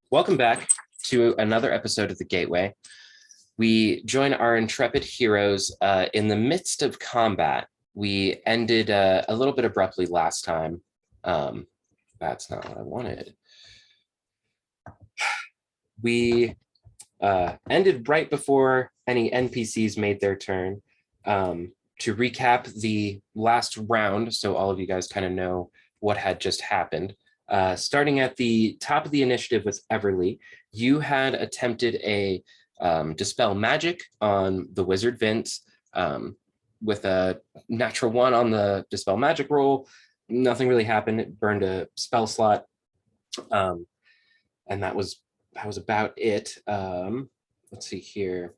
Welcome back to another episode of The Gateway. We join our intrepid heroes in the midst of combat. We ended a little bit abruptly last time. That's not what I wanted. We ended right before any NPCs made their turn. To recap the last round, so all of you guys kind of know what had just happened. Starting at the top of the initiative with Everly, you had attempted a dispel magic on the wizard Vince with a natural 1 on the dispel magic roll. Nothing really happened. It burned a spell slot, and that was about it. Let's see here.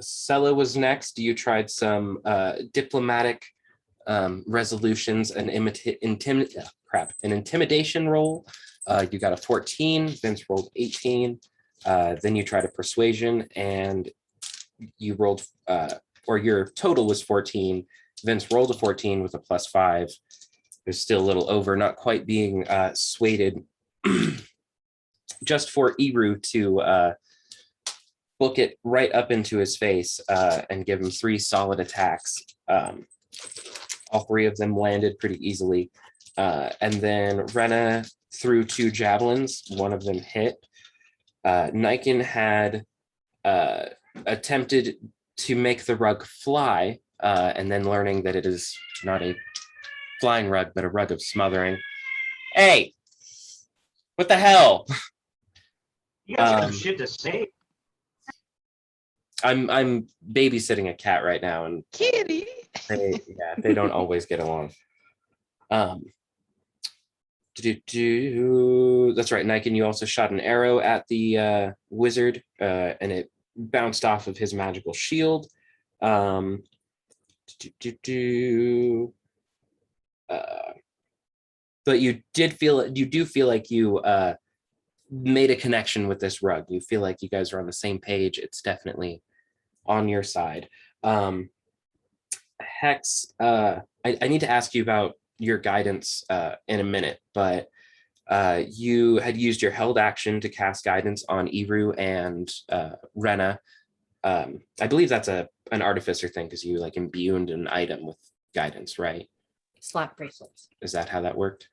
Sella was next. You tried some diplomatic resolutions and an intimidation roll. You got a 14. Vince rolled 18. Then you tried a persuasion, and you rolled, or your total was 14. Vince rolled a 14 with a +5. There's still a little over, not quite being swayed just for Eru to book it right up into his face and give him 3 solid attacks. All 3 of them landed pretty easily. And then Rena threw 2 javelins. One of them hit. Niken had attempted to make the rug fly, and then learning that it is not a flying rug, but a rug of smothering. Hey, what the hell? You guys got some shit to say. I'm babysitting a cat right now, and Kitty. they don't always get along. That's right, Niken. You also shot an arrow at the wizard, and it bounced off of his magical shield. But you do feel like you made a connection with this rug. You feel like you guys are on the same page. It's definitely on your side. Hex, I need to ask you about your guidance in a minute, but you had used your held action to cast guidance on Eru and Rena. I believe that's an artificer thing because you like imbued an item with guidance, right? Slap bracelets. Is that how that worked?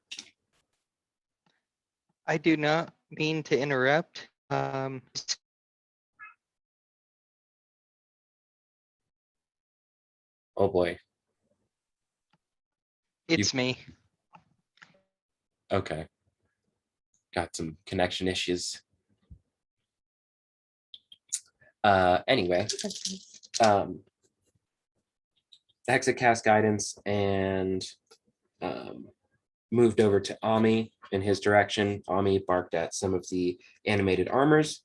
I do not mean to interrupt. Oh boy. It's me. Okay. Got some connection issues. Anyway, Hexa cast guidance and moved over to Ami in his direction. Ami barked at some of the animated armors.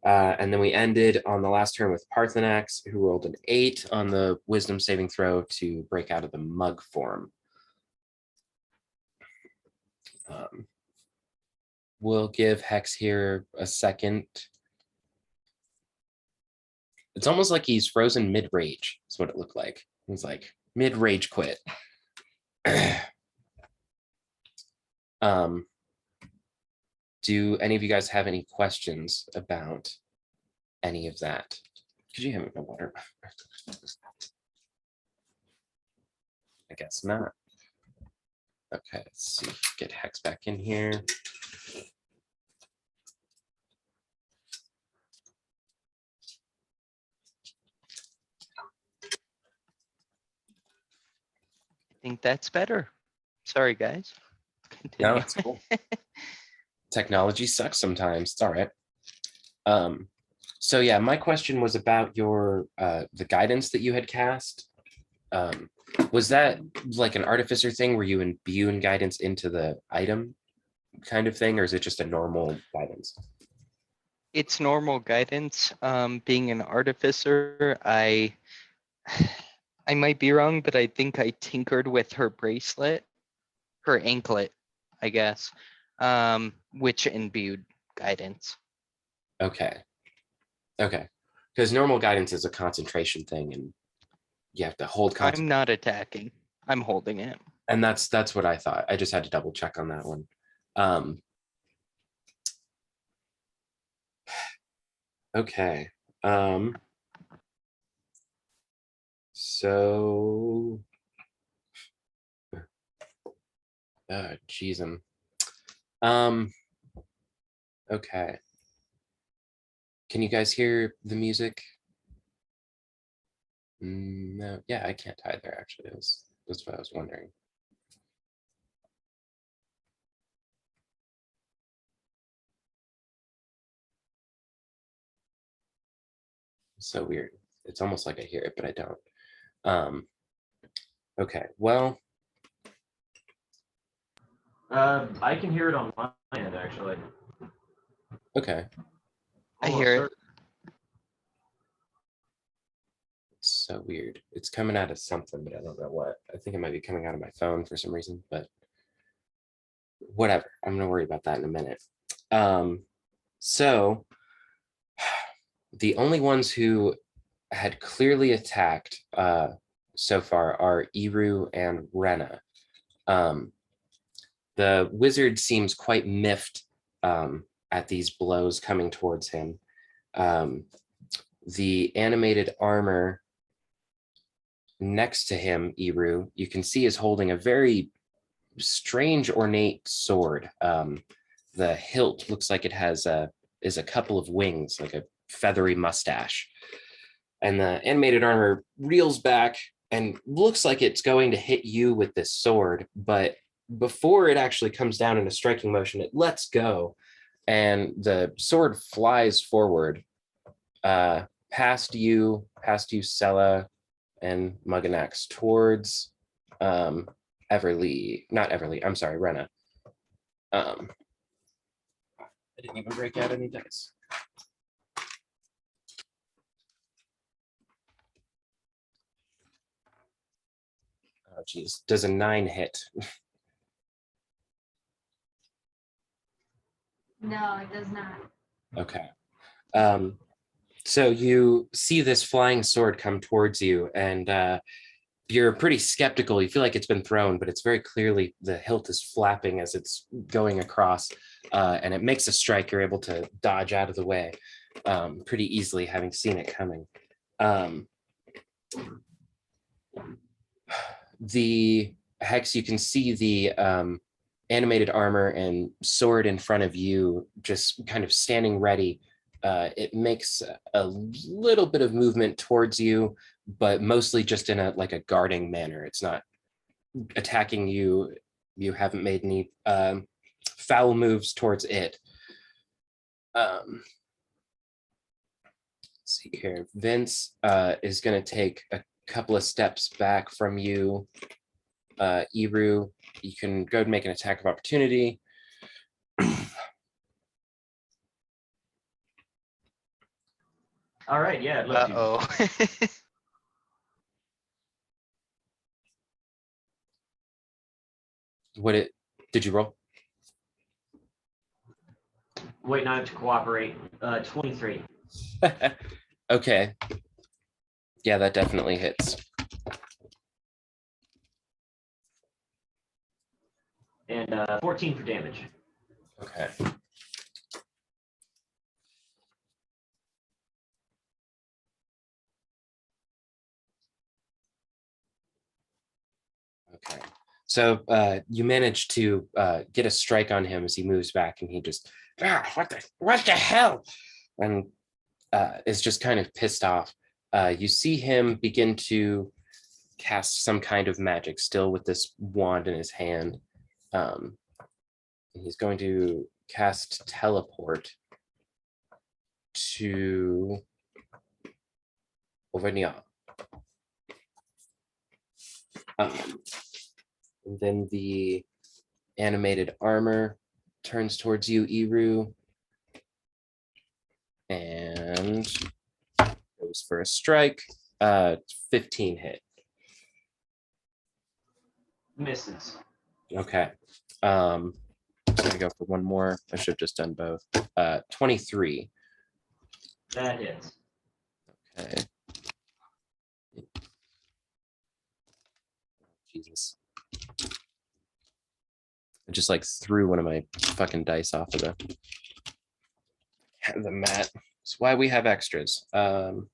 And then we ended on the last turn with Parthenax, who rolled an 8 on the wisdom saving throw to break out of the mug form. We'll give Hex here a second. It's almost like he's frozen mid-rage. That's what it looked like. It was like mid-rage quit. Do any of you guys have any questions about any of that? Could you have my water? I guess not. Okay, let's see. Get Hex back in here. I think that's better. Sorry, guys. Continue. No, it's cool. Technology sucks sometimes. It's all right. So yeah, my question was about your the guidance that you had cast. Was that like an artificer thing where you imbue guidance into the item kind of thing, or is it just a normal guidance? It's normal guidance. Being an artificer, I might be wrong, but I think I tinkered with her bracelet, her anklet, I guess, which imbued guidance. Okay. Because normal guidance is a concentration thing, and you have to hold. I'm not attacking. I'm holding it. And that's what I thought. I just had to double check on that one. Okay. So, geez, okay. Can you guys hear the music? No, yeah, I can't either, actually. That's what I was wondering. So weird. It's almost like I hear it, but I don't. Okay, well, I can hear it on my end, actually. okay. I Almost hear it. certain. It's so weird. It's coming out of something, but I don't know what. I think it might be coming out of my phone for some reason, but whatever. I'm gonna worry about that in a minute. So the only ones who had clearly attacked so far are Iru and Rena. The wizard seems quite miffed at these blows coming towards him. The animated armor next to him, Iru, you can see is holding a very strange, ornate sword. The hilt looks like it has is a couple of wings, like a feathery mustache. And the animated armor reels back and looks like it's going to hit you with this sword, but before it actually comes down in a striking motion, it lets go, and the sword flies forward past you, Sella, and Mugganax towards Everly, not Everly, I'm sorry, Rena. I didn't even break out any dice. Oh, geez. Does a 9 hit? No, it does not. Okay. So you see this flying sword come towards you, and you're pretty skeptical. You feel like it's been thrown, but it's very clearly the hilt is flapping as it's going across, and it makes a strike. You're able to dodge out of the way pretty easily, having seen it coming. The Hex, you can see the animated armor and sword in front of you, just kind of standing ready. It makes a little bit of movement towards you, but mostly just in a guarding manner. It's not attacking you. You haven't made any foul moves towards it. Let's see here. Vince is going to take a couple of steps back from you. Iru, you can go and make an attack of opportunity. All right, yeah, I'd love to. Uh-oh. Did you roll? Wait, not to cooperate. 23. Okay. Yeah, that definitely hits. And 14 for damage. Okay. Okay. So you manage to get a strike on him as he moves back, and he just, what the hell? And is just kind of pissed off. You see him begin to cast some kind of magic, still with this wand in his hand. He's going to cast teleport to Auvergnat. And then the animated armor turns towards you, Iru, and goes for a strike. 15 hit. Misses. Okay. I'm gonna go for one more. I should have just done both. 23. That hits. Okay. Jesus. I just like threw one of my fucking dice off of the mat. That's why we have extras. For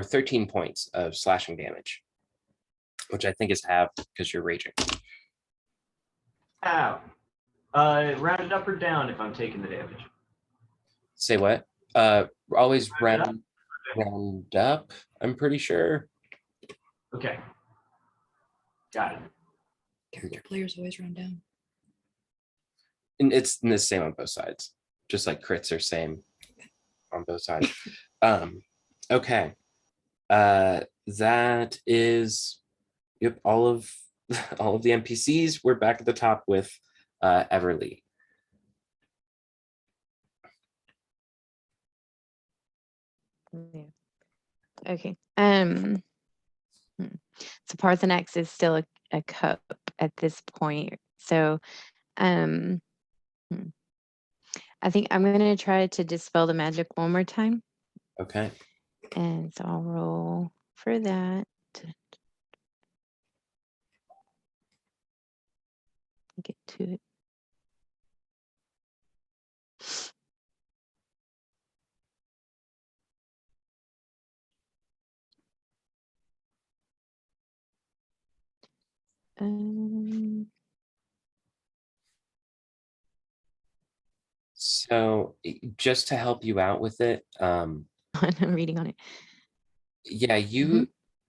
13 points of slashing damage, which I think is half because you're raging. Ow. Round it up or down if I'm taking the damage. Say what? Always round up, I'm pretty sure. Okay. Got it. Character players always run down. And it's the same on both sides. Just like crits are same on both sides. Okay. That is yep, all of all of the NPCs. We're back at the top with Everly. Yeah. Okay. So Parthenax is still a cup at this point. So I think I'm gonna try to dispel the magic one more time. Okay. And so I'll roll for that. Get to it. So just to help you out with it, I'm reading on it. yeah, you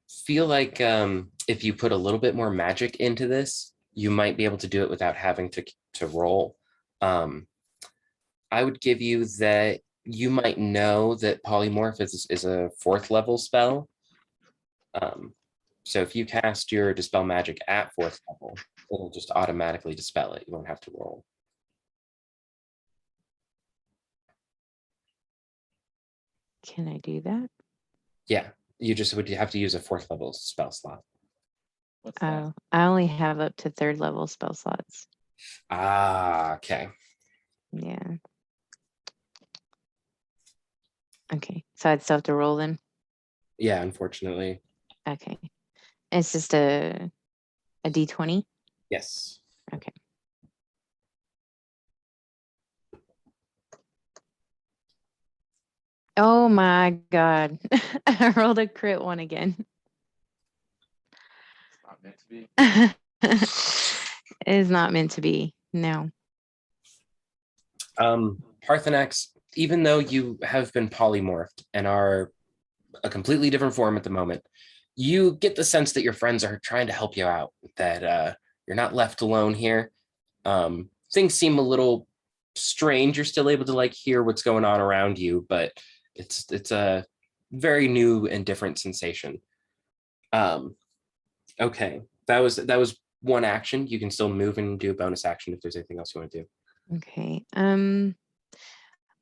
feel like if you put a little bit more magic into this, you might be able to do it without having to roll. I would give you that you might know that polymorph is a 4th level spell. So if you cast your dispel magic at 4th level, it'll just automatically dispel it. You won't have to roll. Can I do that? Yeah, you just would have to use a 4th level spell slot. Oh, I only have up to 3rd level spell slots. Ah, okay. Yeah. Okay, so I'd still have to roll then. Yeah, unfortunately. Okay, it's just a d20. Yes. Okay. Oh my god, I rolled a crit one again. Not meant to be. It is not meant to be. No. Parthenax, even though you have been polymorphed and are a completely different form at the moment, you get the sense that your friends are trying to help you out, that you're not left alone here. Things seem a little strange. You're still able to like hear what's going on around you, but it's a very new and different sensation. Okay, that was one action. You can still move and do a bonus action if there's anything else you want to do. Okay.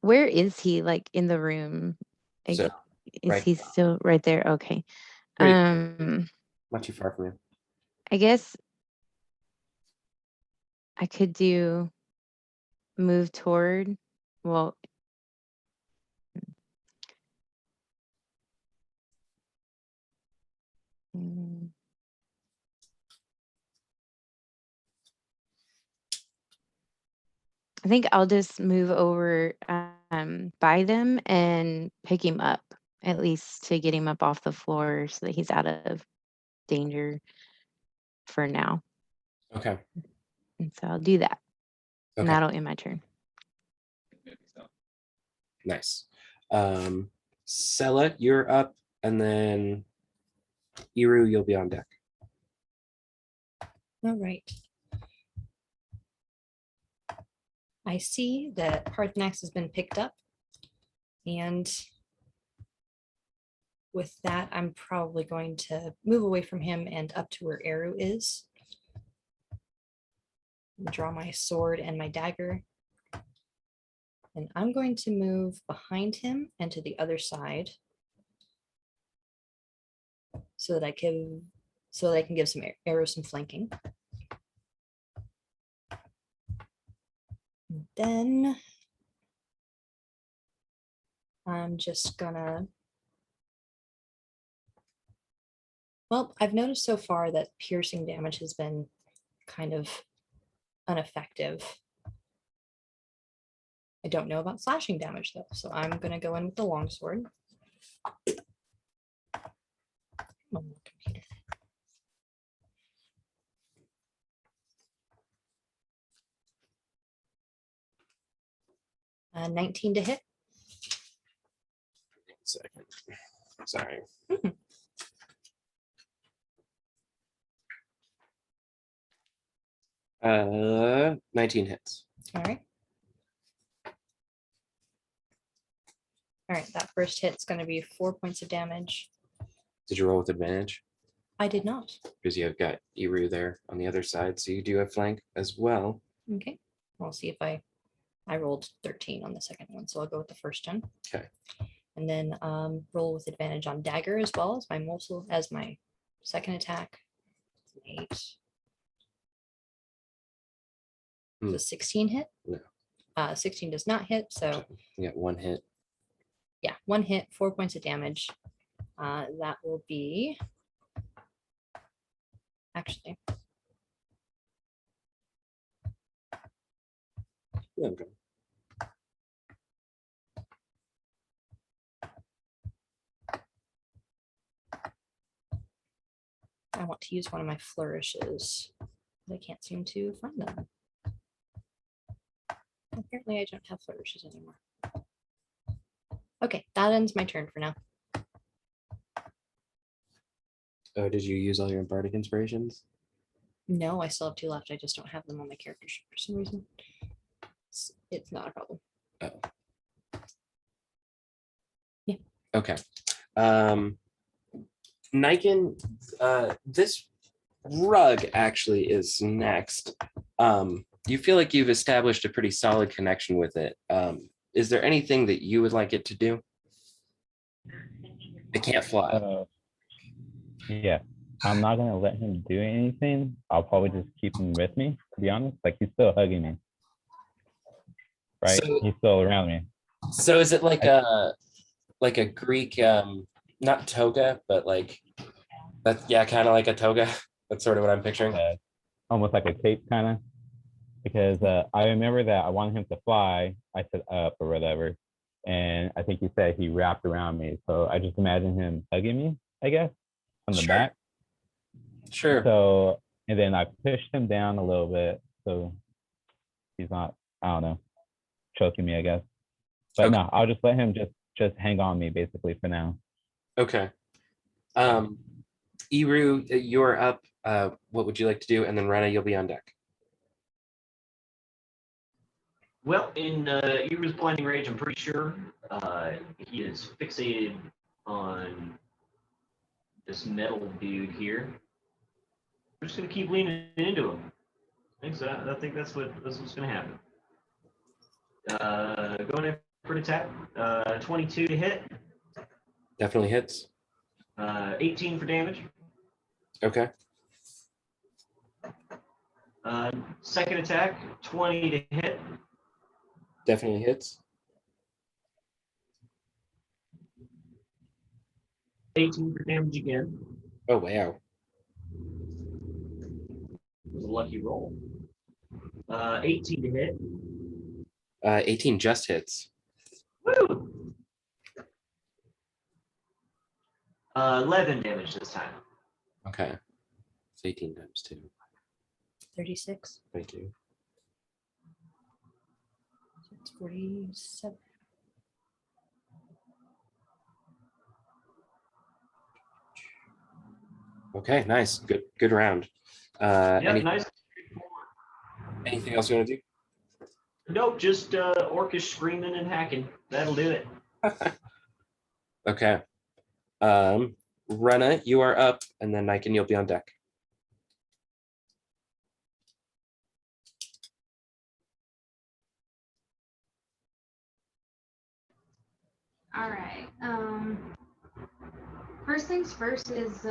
Where is he? Like in the room? Like, So is right. he still right there? Okay. Pretty Not too far from you. I guess I could do move toward. Well, mm, I think I'll just move over by them and pick him up, at least to get him up off the floor so that he's out of danger for now. Okay. And so I'll do that. And Okay. that'll end my turn. Nice. Sella, you're up, and then Iru, you'll be on deck. All right. I see that Parthenax has been picked up. And with that, I'm probably going to move away from him and up to where Eru is. Draw my sword and my dagger. And I'm going to move behind him and to the other side so that I can give some arrows some flanking. And then I'm just gonna, well, I've noticed so far that piercing damage has been kind of ineffective. I don't know about slashing damage though, so I'm gonna go in with the longsword. Come on, computer. 19 to hit. Second. Sorry. 19 hits. All right. All right, that first hit's going to be 4 points of damage. Did you roll with advantage? I did not. Because you have got Iru there on the other side, so you do have flank as well. Okay, we'll see if I rolled 13 on the second one, so I'll go with the first one. Okay. And then roll with advantage on dagger as well as my second attack. 8. The 16 hit? No. 16 does not hit, so You got 1 hit. yeah, 1 hit, 4 points of damage. That will be actually Yeah, okay. I want to use one of my flourishes. I can't seem to find them. Apparently I don't have flourishes anymore. Okay, that ends my turn for now. Oh, did you use all your bardic inspirations? No, I still have 2 left. I just don't have them on my character sheet for some reason. It's not a problem. Oh. Yeah. Okay. Niken, this rug actually is next. You feel like you've established a pretty solid connection with it. Is there anything that you would like it to do? It can't fly. Yeah, I'm not gonna let him do anything. I'll probably just keep him with me, to be honest. Like, he's still hugging me. Right? So- He's still around me. So is it like a Greek, not toga, but like that's kind of like a toga. That's sort of what I'm picturing. Almost like a cape kind of. Because I remember that I wanted him to fly. I said up or whatever. And I think he said he wrapped around me. So I just imagine him hugging me, I guess, on the Sure. back. Sure. So, and then I pushed him down a little bit. So he's not, I don't know, choking me, I guess. But Okay. no, I'll just let him just hang on me basically for now. Okay. Iru, you're up. What would you like to do? And then Rena, you'll be on deck. Well, in Iru's blinding rage, I'm pretty sure he is fixated on this metal dude here. We're just gonna keep leaning into him. I think that's what's gonna happen. Going in for an attack. 22 to hit. Definitely hits. 18 for damage. Okay. Second attack. 20 to hit. Definitely hits. 18 for damage again. Oh, wow. It was a lucky roll. 18 to hit. 18 just hits. Woo! 11 damage this time. Okay. It's 18 times 2. 36. 22. It's 47. Okay, nice. Good round. Yeah, nice. Anything else you want to do? Nope, just orcish screaming and hacking. That'll do it. Okay. Rena, you are up, and then Niken, you'll be on deck. All right. First things first is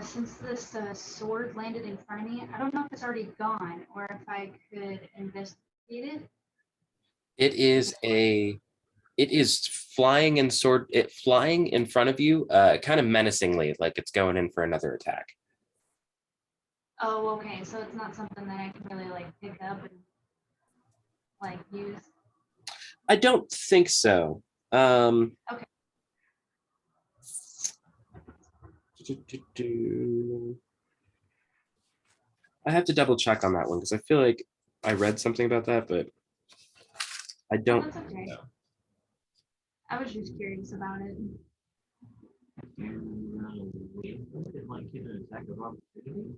since this sword landed in front of me, I don't know if it's already gone or if I could investigate it. It is flying and flying in front of you, kind of menacingly, like it's going in for another attack. Oh, okay. So it's not something that I can really like pick up and like use. I don't think so. Okay. I have to double check on that one because I feel like I read something about that, but I Oh, don't that's okay. know. I was just curious about it. You wait for it, it might get an attack of opportunity.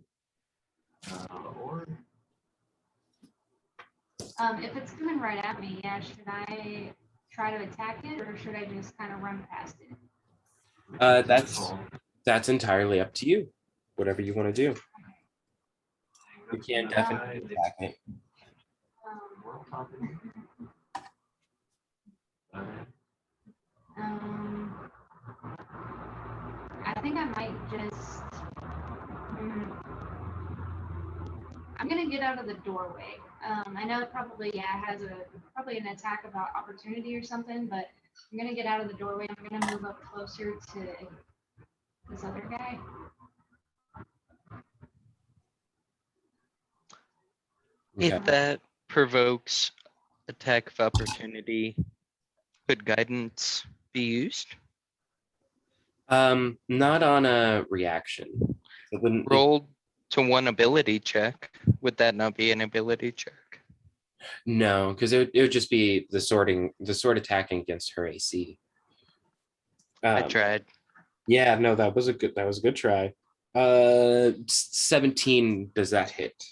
Or If it's coming right at me, yeah, should I try to attack it or should I just kind of run past it? That's entirely up to you. Whatever you want to do. You can definitely attack it. Um, um, I think I might just. I'm gonna get out of the doorway. I know it probably has probably an attack of opportunity or something, but I'm gonna get out of the doorway. I'm gonna move up closer to this other guy. Okay. If that provokes attack of opportunity, could guidance be used? Not on a reaction. It wouldn't. Roll to one ability check. Would that not be an ability check? No, because it would just be the sword attacking against her AC. I tried. Yeah, no, that was a good try. 17, does that hit?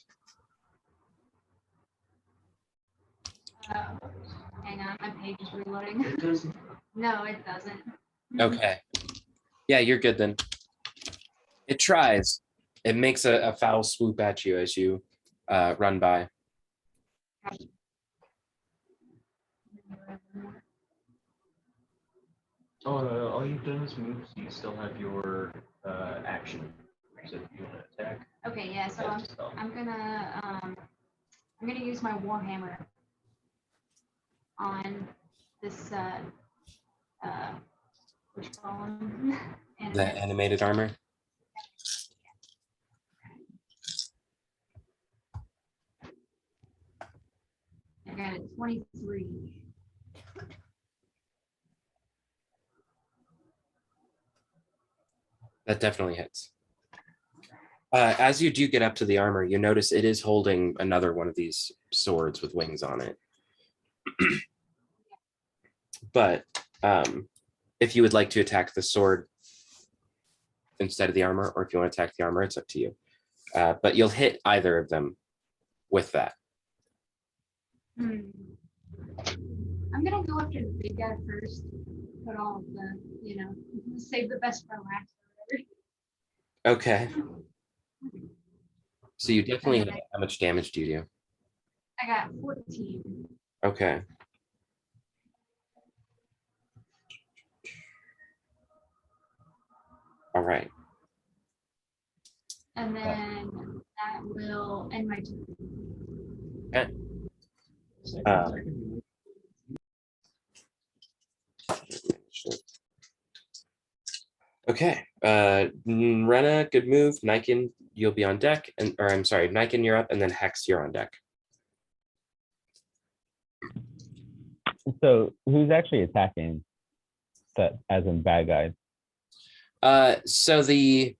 Hang on, my page is reloading. it doesn't. No, it doesn't. Okay. Yeah, you're good then. It tries. It makes a foul swoop at you as you run by. Oh, all you've done is move, so you still have your action. So if you want to attack, Okay, yeah. So cast a spell. I'm gonna use my warhammer on this which column? The animated armor. I got it, 23. That definitely hits. As you do get up to the armor, you notice it is holding another one of these swords with wings on it. But if you would like to attack the sword instead of the armor, or if you want to attack the armor, it's up to you. But you'll hit either of them with that. I'm gonna go after the big guy first. Put all of the, save the best for last. Okay. So you definitely hit. How much damage do you do? I got 14. Okay. All right. And then that will end my turn. Okay. Okay. Rena, good move. Niken, you'll be on deck. Or I'm sorry, Niken, you're up, and then Hex, you're on deck. So who's actually attacking that as in bad guys? So the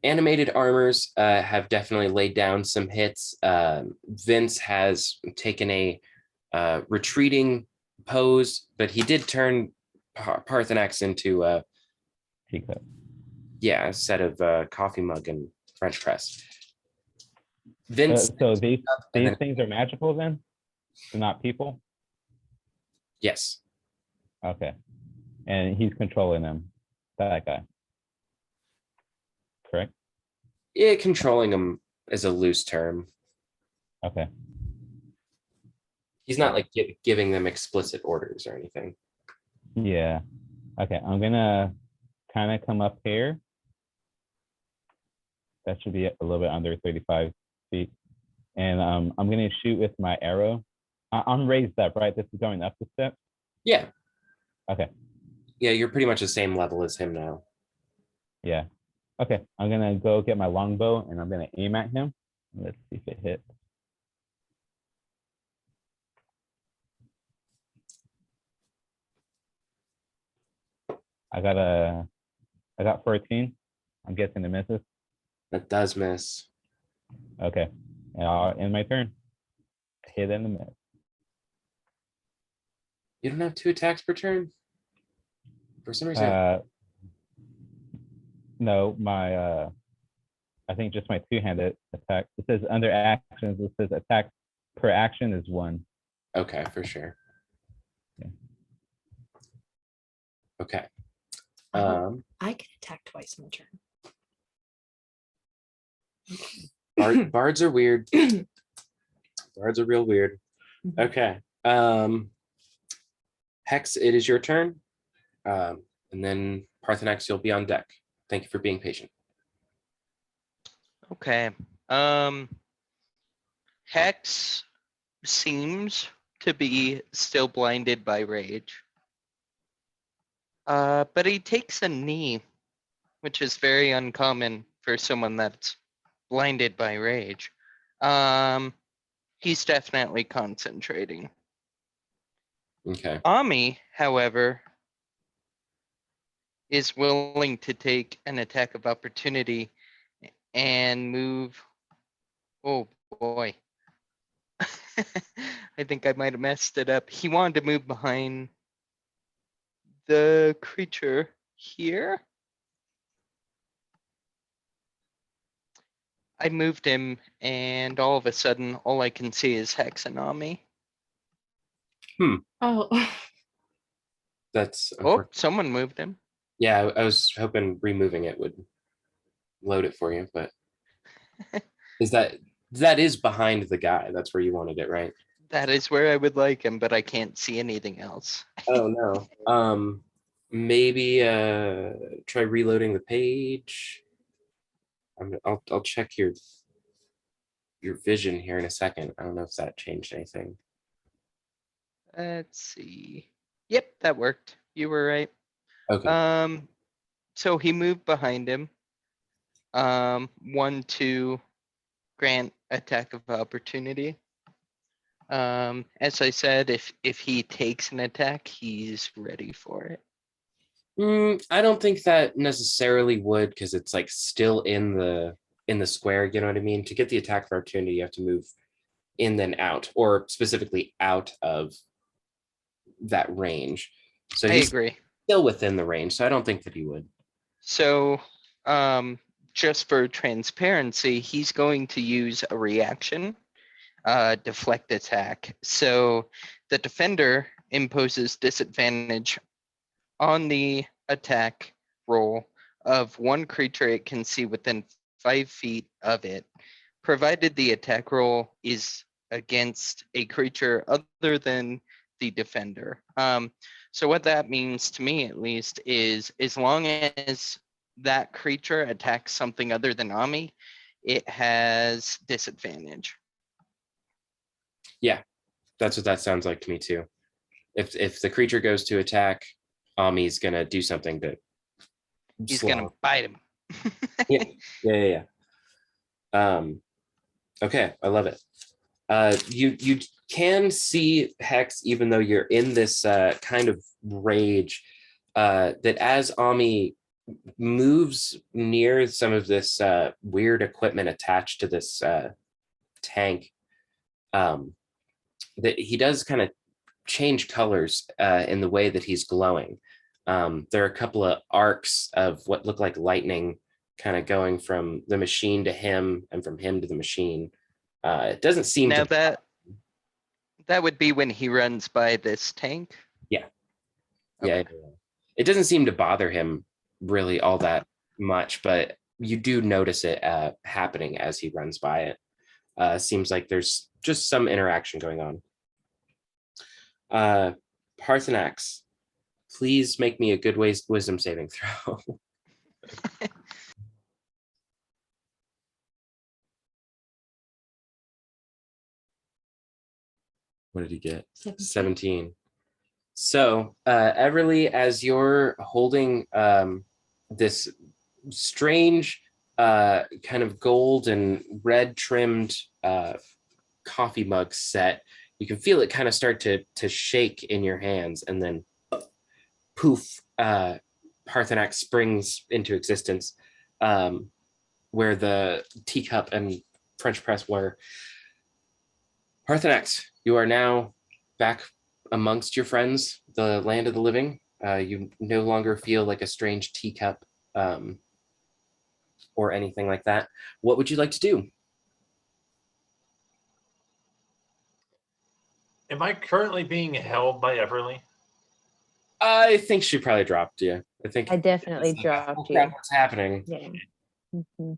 animated armors have definitely laid down some hits. Vince has taken a retreating pose, but he did turn Parthenax into a Teacup. a set of coffee mug and French press. Vince, So these and then- things are magical then? They're not people? yes. Okay. And he's controlling them, that guy. Correct? Yeah, controlling him is a loose term. Okay. He's not like giving them explicit orders or anything. Yeah. Okay, I'm gonna kind of come up here. That should be a little bit under 35 feet. And I'm gonna shoot with my arrow. I'm raised up, right? This is going up the step? Yeah. Okay. Yeah, you're pretty much the same level as him now. Yeah. Okay, I'm gonna go get my longbow and I'm gonna aim at him. Let's see if it hits. I got 14. I'm guessing it misses. That does miss. Okay. And I'll end my turn. Hit and a miss. You don't have 2 attacks per turn? For some reason, No, my I think just my 2-handed attack. It says under actions, it says attack per action is 1. okay, for sure. Yeah. Okay. I can attack twice in a turn. Bards are weird. Bards are real weird. Okay. Hex, it is your turn. And then Parthenax, you'll be on deck. Thank you for being patient. Okay. Hex seems to be still blinded by rage. But he takes a knee, which is very uncommon for someone that's blinded by rage. He's definitely concentrating. Okay. Ami, however, is willing to take an attack of opportunity and move. Oh boy. I think I might have messed it up. He wanted to move behind the creature here. I moved him, and all of a sudden, all I can see is Hex and Ami. Oh, That's Oh, someone moved him. yeah, I was hoping removing it would load it for you, but is that is behind the guy? That's where you wanted it, right? That is where I would like him, but I can't see anything else. Oh no. Maybe try reloading the page. I'll check your vision here in a second. I don't know if that changed anything. Let's see. Yep, that worked. You were right. Okay. So he moved behind him. 1, 2, grant attack of opportunity. As I said, if he takes an attack, he's ready for it. I don't think that necessarily would, because it's like still in the square. You know what I mean? To get the attack of opportunity, you have to move in then out, or specifically out of that range. So I he's agree. still within the range. So I don't think that he would. So, just for transparency, he's going to use a reaction, deflect attack. So the defender imposes disadvantage on the attack roll of one creature it can see within 5 feet of it, provided the attack roll is against a creature other than the defender. So what that means to me, at least, is as long as that creature attacks something other than Ami, it has disadvantage. That's what that sounds like to me too. If the creature goes to attack, Ami's gonna do something to He's slow gonna bite him. Yeah. Okay, I love it. You can see Hex, even though you're in this kind of rage, that as Ami moves near some of this weird equipment attached to this tank, that he does kind of change colors in the way that he's glowing. There are a couple of arcs of what look like lightning kind of going from the machine to him and from him to the machine. It doesn't seem Now to. that would be when he runs by this tank. Yeah. Okay. It doesn't seem to bother him really all that much, but you do notice it happening as he runs by it. Seems like there's just some interaction going on. Parthenax, please make me a good wisdom saving throw. What did he get? 17. So, Everly, as you're holding this strange kind of gold and red trimmed coffee mug set. You can feel it kind of start to shake in your hands, and then poof, Parthenax springs into existence, where the teacup and French press were. Parthenax, you are now back amongst your friends, the land of the living. You no longer feel like a strange teacup or anything like that. What would you like to do? Am I currently being held by Everly? I think she probably dropped you. I think I definitely it's like, dropped oh, crap, you. what's happening? Yeah. Mhm.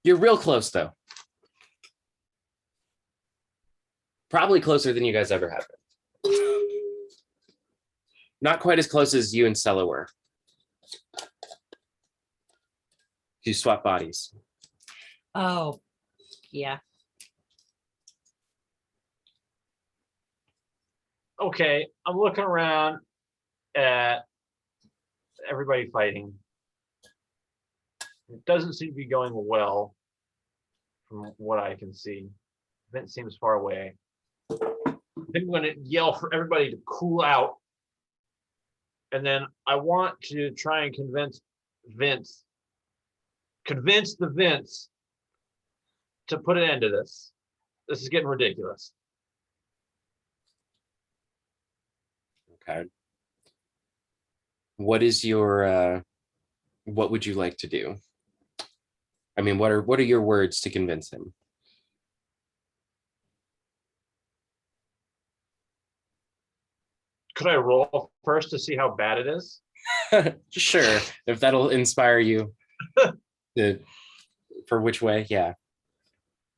You're real close though. Probably closer than you guys ever have been. Not quite as close as you and Stella were. You swap bodies. Oh, yeah. Okay, I'm looking around at everybody fighting. It doesn't seem to be going well from what I can see. Vince seems far away. I think I'm going to yell for everybody to cool out. And then I want to try and convince the Vince to put an end to this. This is getting ridiculous. Okay. What is your what would you like to do? I mean, what are your words to convince him? Could I roll first to see how bad it is? Sure, if that'll inspire you for which way, yeah.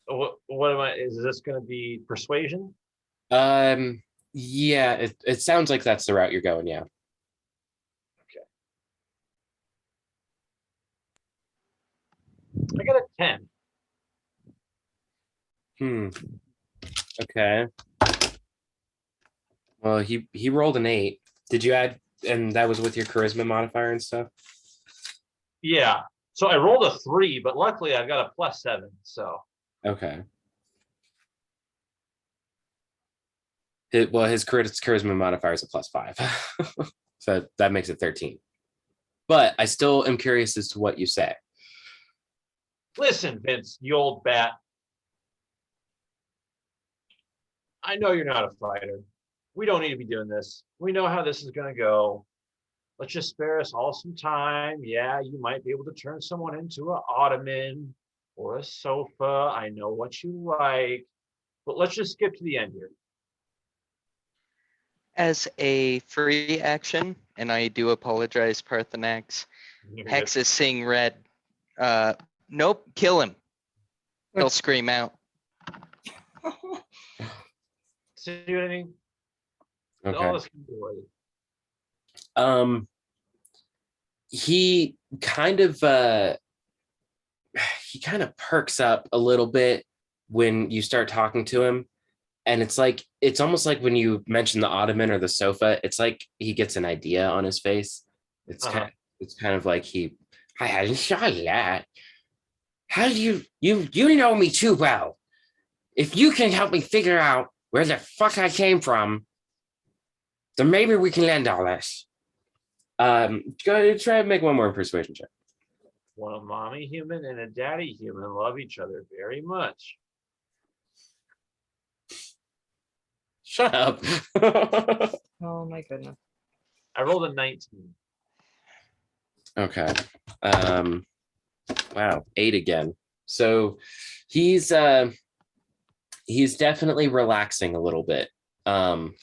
What am I? Is this going to be persuasion? Yeah, it sounds like that's the route you're going, yeah. I got a 10. Okay. Well, he rolled an 8. Did you add, and that was with your charisma modifier and stuff? Yeah. So I rolled a 3, but luckily I got a +7. So Okay. His charisma modifier is a +5. So that makes it 13. But I still am curious as to what you say. listen, Vince, you old bat. I know you're not a fighter. We don't need to be doing this. We know how this is going to go. Let's just spare us all some time. Yeah, you might be able to turn someone into an ottoman or a sofa. I know what you like. But let's just skip to the end here. As a free action, and I do apologize, Parthenax, Hex is seeing red. Nope, kill him. He'll scream out. See what I mean? Okay. All this can be avoided. He kind of perks up a little bit when you start talking to him, and it's almost like when you mention the ottoman or the sofa, it's like he gets an idea on his face. It's kind of like I hadn't saw that. How do you know me too well? If you can help me figure out where the fuck I came from, then maybe we can end all this. Go ahead, try and make one more persuasion check. When a mommy human and a daddy human love each other very much. Shut up. Oh my goodness. I rolled a 19. Okay. Wow, 8 again. So he's definitely relaxing a little bit. Let's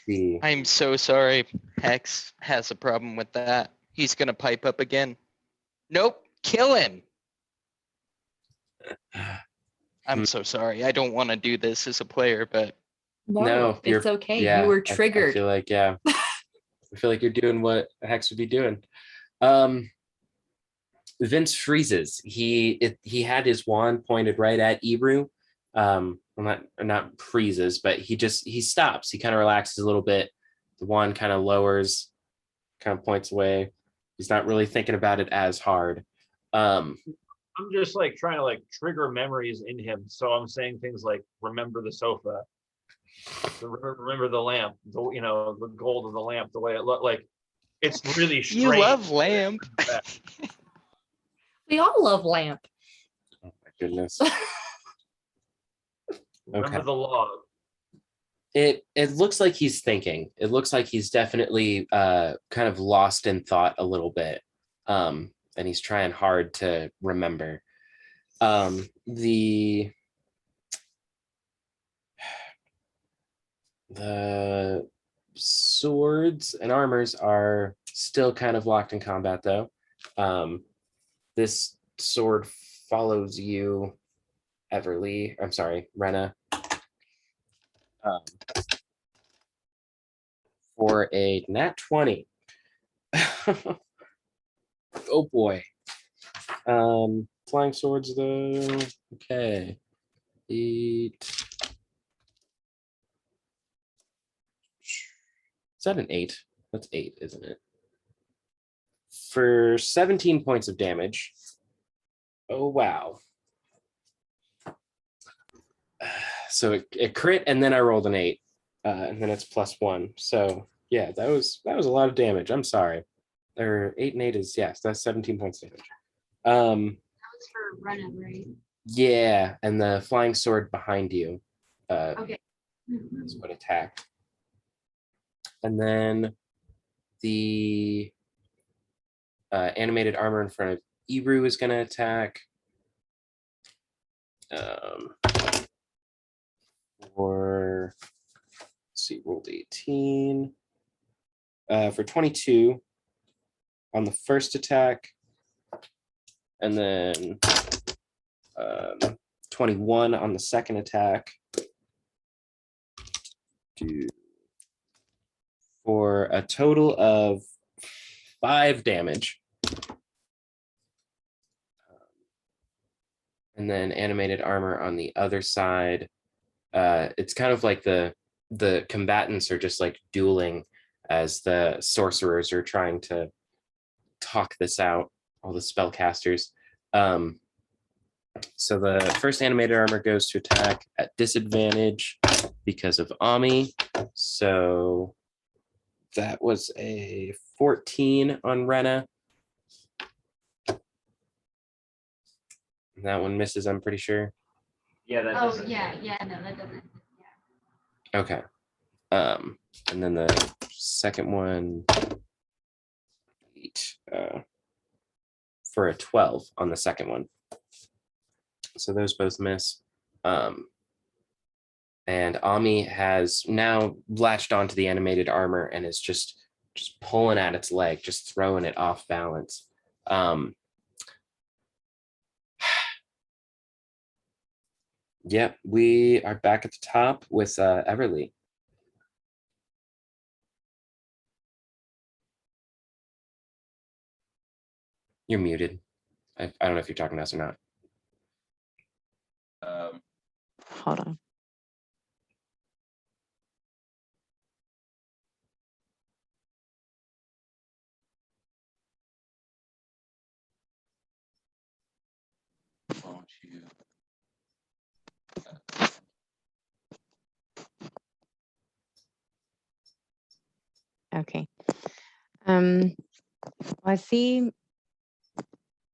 see. I'm so sorry. Hex has a problem with that. He's gonna pipe up again. Nope, kill him. I'm so sorry. I don't want to do this as a player, but No, it's okay. yeah, You were I triggered. feel like, yeah. I feel like you're doing what Hex would be doing. Vince freezes. He had his wand pointed right at Ebru. Well, not freezes, but he stops. He kind of relaxes a little bit. The wand kind of lowers, kind of points away. He's not really thinking about it as hard. I'm just like trying to like trigger memories in him. So I'm saying things like, remember the sofa, remember the lamp, the gold of the lamp, the way it looked like. It's really strange. You love lamp. We all love lamp. Oh my goodness. Remember Okay. the log. It looks like he's thinking. It looks like he's definitely kind of lost in thought a little bit. And he's trying hard to remember. The swords and armors are still kind of locked in combat though. This sword follows you, Everly. I'm sorry, Rena. For a nat 20. Oh boy. Flying swords though. Okay. 8. Is that an 8? That's 8, isn't it? For 17 points of damage. Oh wow. So it crit and then I rolled an 8. And then it's +1. So yeah, that was a lot of damage. I'm sorry. Or 8 and 8 is, yes, that's 17 points damage. That was for running, right? Yeah, and the flying sword behind you Okay. is what attacked. And then the animated armor in front of Ebru is going to attack. For, let's see, rolled 18. For 22 on the first attack. And then 21 on the second attack. For a total of 5 damage. And then animated armor on the other side. It's kind of like the combatants are just like dueling as the sorcerers are trying to talk this out, all the spellcasters. So the first animated armor goes to attack at disadvantage because of Ami. So that was a 14 on Rena. That one misses, I'm pretty sure. Yeah, that Oh, doesn't. yeah, no, that doesn't. Okay. And then the second one, 8, for a 12 on the second one. So those both miss. And Ami has now latched onto the animated armor and is just pulling at its leg, just throwing it off balance. Yep, we are back at the top with Everly. You're muted. I don't know if you're talking to us or not. Hold on. Won't you? Okay. I see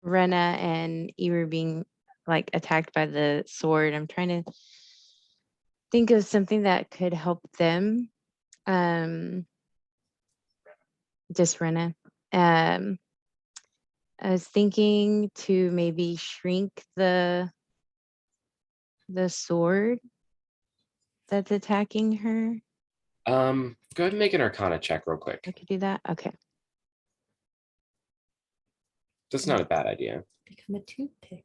Rena and Eru being like attacked by the sword. I'm trying to think of something that could help them. Just Rena. I was thinking to maybe shrink the sword that's attacking her. Go ahead and make an Arcana check real quick. I could do that. Okay. That's not a bad idea. Become a toothpick.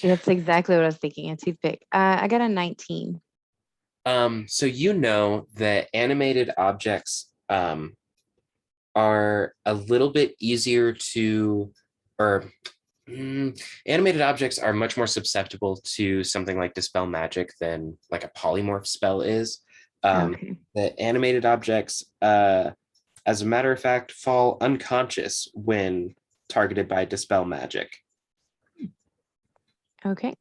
That's exactly what I was thinking. A toothpick. I got a 19. So you know that animated objects are a little bit easier to, animated objects are much more susceptible to something like Dispel Magic than like a polymorph spell is. Okay. The animated objects, as a matter of fact, fall unconscious when targeted by Dispel Magic. Okay.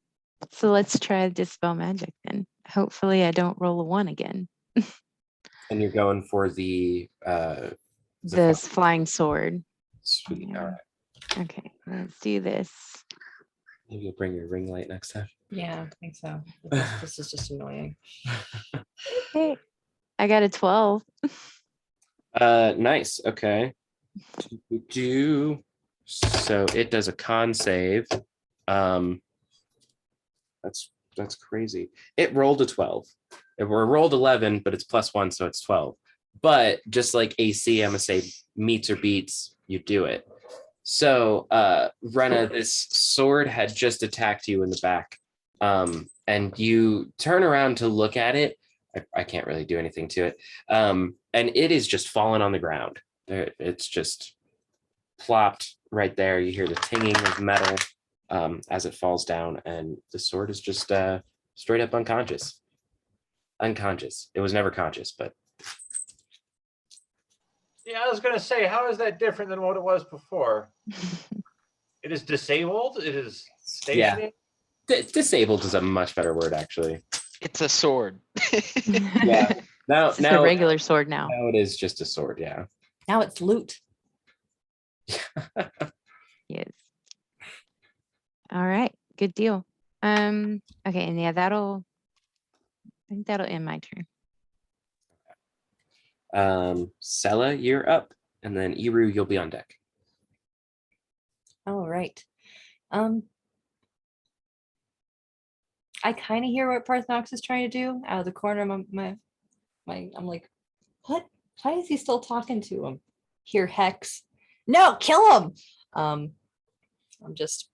So let's try Dispel Magic then. Hopefully I don't roll a 1 again. And you're going for the This flying sword. sweet. Yeah. All right. Okay, let's do this. Maybe you'll bring your ring light next time. Yeah, I think so. This is just annoying. Hey, I got a 12. Nice. Okay. Do so it does a con save. That's crazy. It rolled a 12. It rolled 11, but it's +1, so it's 12. But just like AC, I'm gonna say meets or beats, you do it. So Rena, this sword had just attacked you in the back. And you turn around to look at it. I can't really do anything to it. And it is just fallen on the ground. It's just plopped right there. You hear the tinging of metal as it falls down, and the sword is just straight up unconscious. Unconscious. It was never conscious, but Yeah, I was gonna say, how is that different than what it was before? It is disabled. It is stationary. disabled is a much better word, actually. It's a sword. Yeah. Now, It's just a regular sword now. now it is just a sword. Yeah. Now it's loot. Yes. All right, good deal. Okay, and yeah, I think that'll end my turn. Sella, you're up, and then Iru, you'll be on deck. All right. I kind of hear what Parthenox is trying to do out of the corner of my I'm like, what? Why is he still talking to him? Hear Hex. No, kill him. I'm just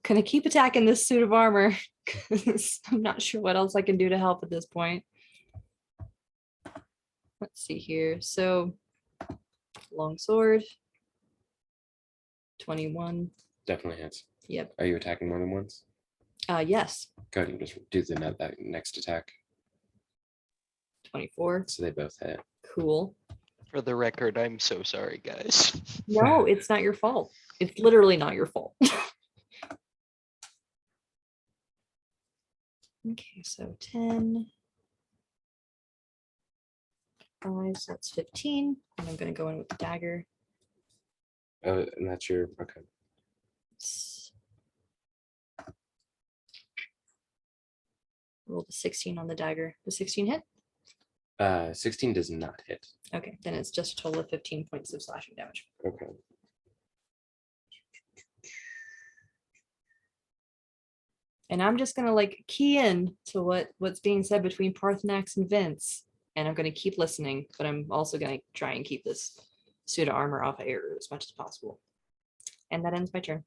gonna keep attacking this suit of armor because I'm not sure what else I can do to help at this point. Let's see here. So long sword. 21. Definitely hits. Yep. Are you attacking more than once? Yes. Go ahead and just do that next attack. 24. So they both hit. Cool. For the record, I'm so sorry, guys. No, it's not your fault. It's literally not your fault. Okay, so 10. 5, so that's 15. And I'm going to go in with the dagger. Oh, and that's your okay. Roll the 16 on the dagger. The 16 hit? 16 does not hit. Okay, then it's just a total of 15 points of slashing damage. Okay. And I'm just gonna like key in to what's being said between Parthenax and Vince. And I'm gonna keep listening, but I'm also gonna try and keep this suit of armor off of Eru as much as possible. And that ends my turn.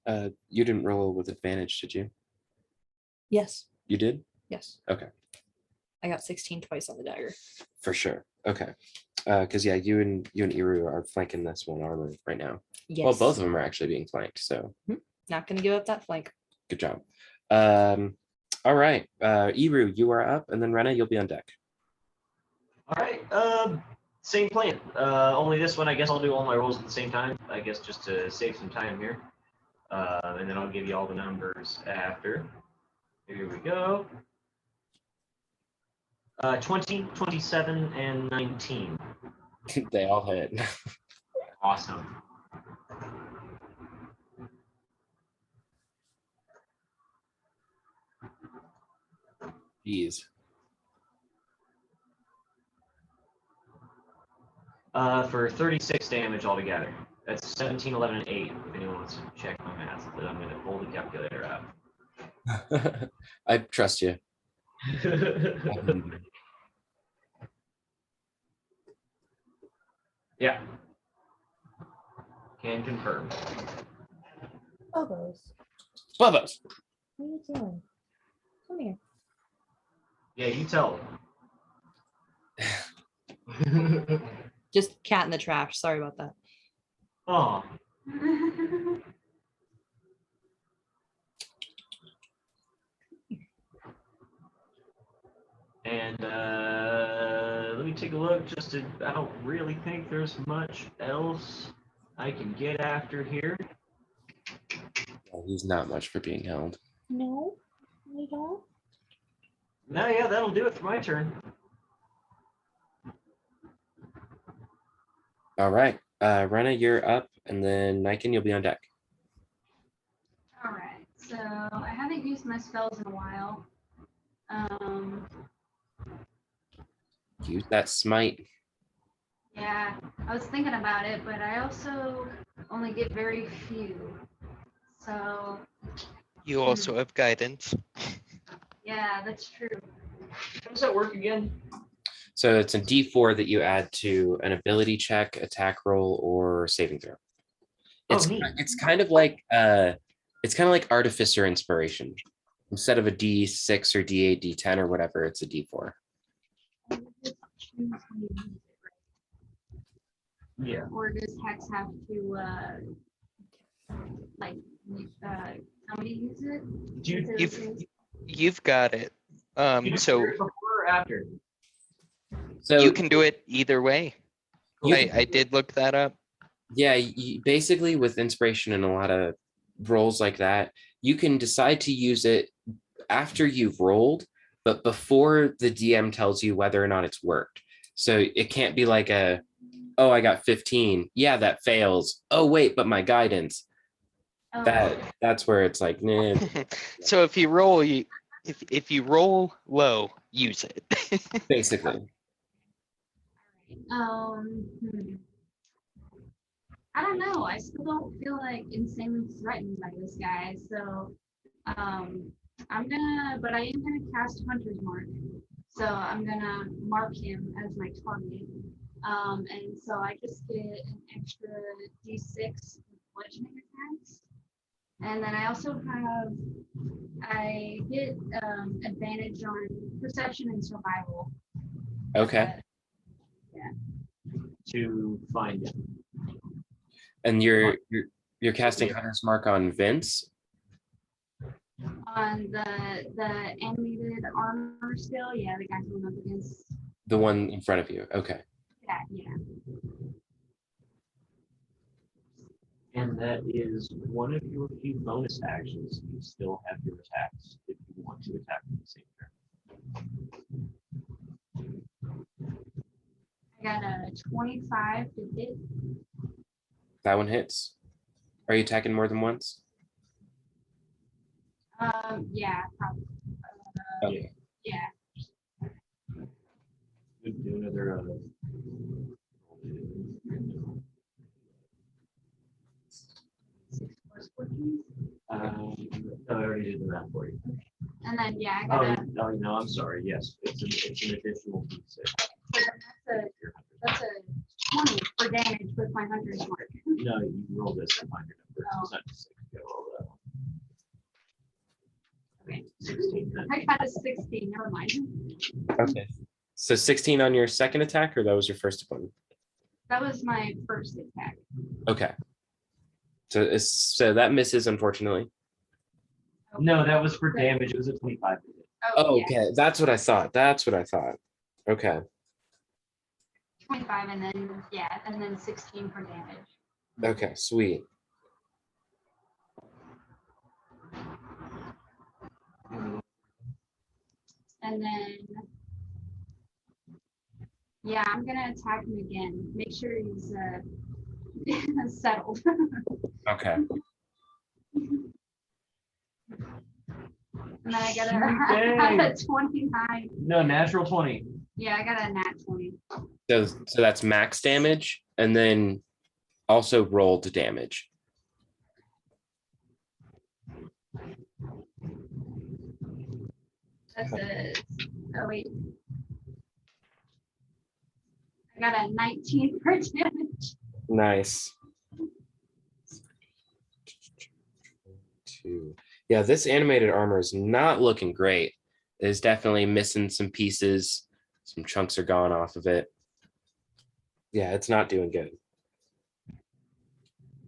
You didn't roll with advantage, did you? Yes. You did? Yes. Okay. I got 16 twice on the dagger. For sure. Okay. Because yeah, you and Iru are flanking this one armor right now. Yes. Well, both of them are actually being flanked, so Not gonna give up that flank. good job. All right. Iru, you are up, and then Rena, you'll be on deck. All right. Same plan. Only this one, I guess I'll do all my rolls at the same time. I guess just to save some time here. And then I'll give you all the numbers after. Here we go. 20, 27, and 19. They all hit. Awesome. Jeez. For 36 damage altogether. That's 17, 11, and 8. If anyone wants to check my math, but I'm going to pull the calculator out. I trust you. Yeah. Can confirm. Bubbles, Bubbles. what are you doing? Come here. Yeah, you tell them. Just cat in the trash. Sorry about that. Oh. And let me take a look. I don't really think there's much else I can get after here. Well, he's not much for being held. No, yeah, that'll do it for my turn. All right. Rena, you're up, and then Niken, you'll be on deck. All right, so I haven't used my spells in a while. Use that smite. Yeah, I was thinking about it, but I also only get very few. So You also have guidance. yeah, that's true. How does that work again? So it's a D4 that you add to an ability check, attack roll, or saving throw. It's neat. it's kind of like artificer inspiration. Instead of a D6 or D8, D10 or whatever, it's a D4. Yeah. Or does Hex have to like somebody use it? You've got it. So Before or after? So you can do it either way. You I did look that up. yeah, basically with inspiration and a lot of rolls like that, you can decide to use it after you've rolled, but before the DM tells you whether or not it's worked. So it can't be like oh, I got 15. Yeah, that fails. Oh, wait, but my guidance. Oh, That's where it's like, nah. So if you roll, if you roll low, use it. Basically. hmm. I don't know. I still don't feel like insanely threatened by this guy. So but I am gonna cast Hunter's Mark. So I'm gonna mark him as my target. And so I just get an extra D6 bludgeoning attacks. And then I get advantage on perception and survival. Okay. To find him. And you're casting Hunter's Mark on Vince. On the animated armor skill, yeah, the guy going up against. The one in front of you. Okay. Yeah. And that is one of your few bonus actions. You still have your attacks if you want to attack at the same turn. I got a 25 to hit. That one hits. Are you attacking more than once? Yeah, probably. Okay. Yeah. Do another. No, I already did the math for you. And then yeah, I got Oh, no, I'm sorry. Yes, it's an additional D6. that's a 20 for damage with my Hunter's Mark. No, you roll this and find your number. Oh. It's not D6. You gotta roll that one. Okay. 16. Then. I got a 16. Never mind. Okay. So 16 on your second attack, or that was your first one? That was my first attack. Okay. So that misses, unfortunately. No, that was for damage. It was a 25. Oh, Yeah. okay. That's what I thought. Okay. 25 and then 16 for damage. Okay, sweet. And then yeah, I'm gonna attack him again. Make sure he's settled. Okay. And then I got a 29. No, natural 20. Yeah, I got a nat 20. So that's max damage, and then also rolled damage. That's oh wait. I got a 19 for damage. Nice. Yeah, this animated armor is not looking great. It is definitely missing some pieces. Some chunks are gone off of it. Yeah, it's not doing good.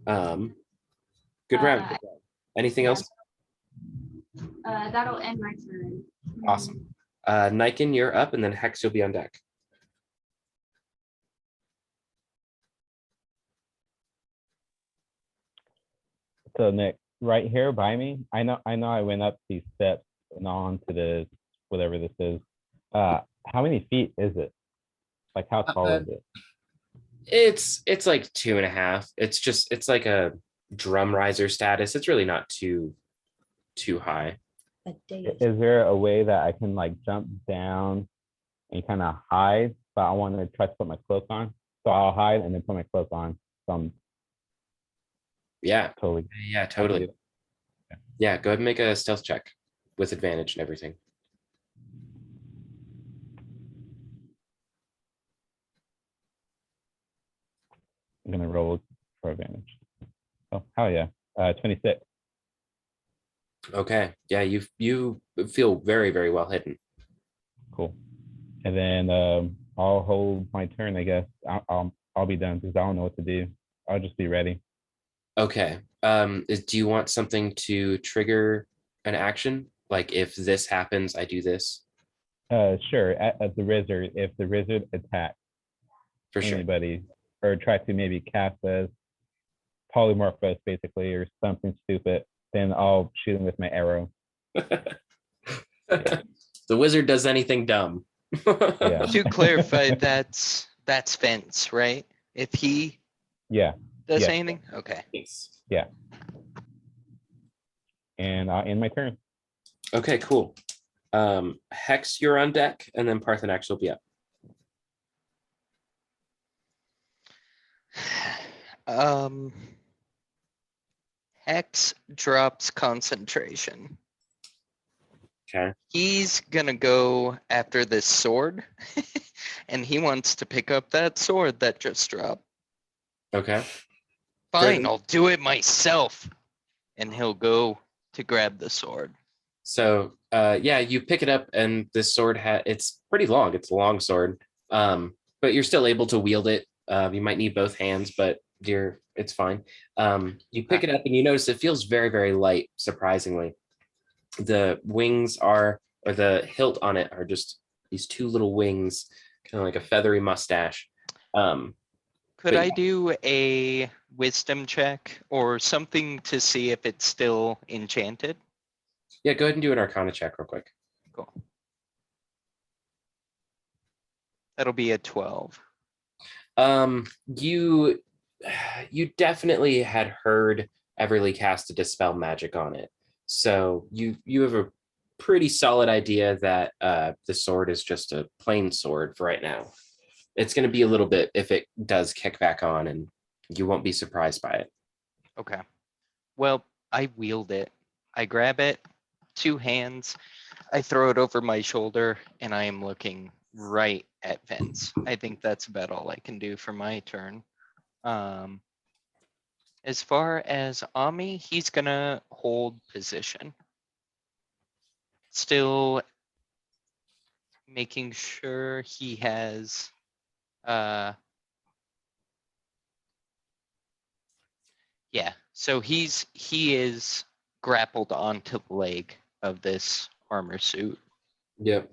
Good round. Anything else? That'll end my turn. Awesome. Niken, you're up, and then Hex, you'll be on deck. So Nick, right here by me, I know I went up these steps and onto the whatever this is. How many feet is it? Like how tall is it? It's like 2.5. It's like a drum riser status. It's really not too high. A day. Is there a way that I can like jump down and kind of hide? But I want to try to put my cloak on. So I'll hide and then put my cloak on. So I'm Yeah, totally. yeah, totally. Yeah, go ahead and make a stealth check with advantage and everything. I'm gonna roll for advantage. Oh hell yeah. 26. Okay. Yeah, you feel very, very well hidden. Cool. And then I'll hold my turn, I guess. I'll be done because I don't know what to do. I'll just be ready. Okay. Do you want something to trigger an action? Like if this happens, I do this? Sure. At the wizard, if the wizard attacks For sure. anybody or try to maybe cast us, polymorph us basically, or something stupid, then I'll shoot him with my arrow. The wizard does anything dumb. Yeah. To clarify, that's Vince, right? If he Yeah. does Yeah. anything, okay. Thanks. And I'll end my turn. Okay, cool. Hex, you're on deck, and then Parthenax will be up. Um, Hex drops concentration. Okay. He's gonna go after this sword, and he wants to pick up that sword that just dropped. Okay. Fine, Great. I'll do it myself. And he'll go to grab the sword. So yeah, you pick it up, and this sword it's pretty long. It's a long sword. But you're still able to wield it. You might need both hands, but it's fine. You pick it up and you notice it feels very, very light, surprisingly. The wings or the hilt on it are just these two little wings, kind of like a feathery mustache. Could but I yeah. do a wisdom check or something to see if it's still enchanted? Yeah, go ahead and do an Arcana check real quick. Cool. That'll be a 12. You definitely had heard Everly cast a dispel magic on it, so you have a pretty solid idea that the sword is just a plain sword for right now. It's going to be a little bit if it does kick back on, and you won't be surprised by it. Okay. Well, I wield it. I grab it, 2 hands. I throw it over my shoulder, and I am looking right at Vince. I think that's about all I can do for my turn. As far as Ami, he's gonna hold position. Still making sure he has yeah, so he is grappled onto the leg of this armor suit. Yep.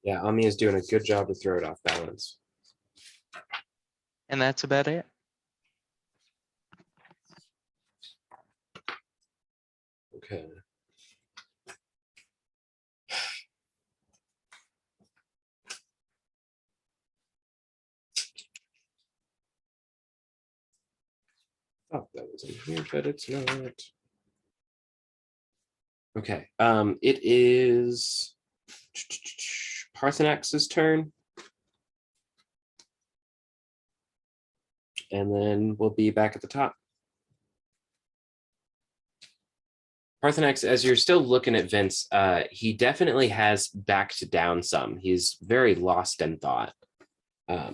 Yeah, Ami is doing a good job to throw it off balance. And that's about it. Okay. Thought that was in here, but it's not. Okay. It is Parthenax's turn. And then we'll be back at the top. Parthenax, as you're still looking at Vince, he definitely has backed down some. He's very lost in thought. Yeah,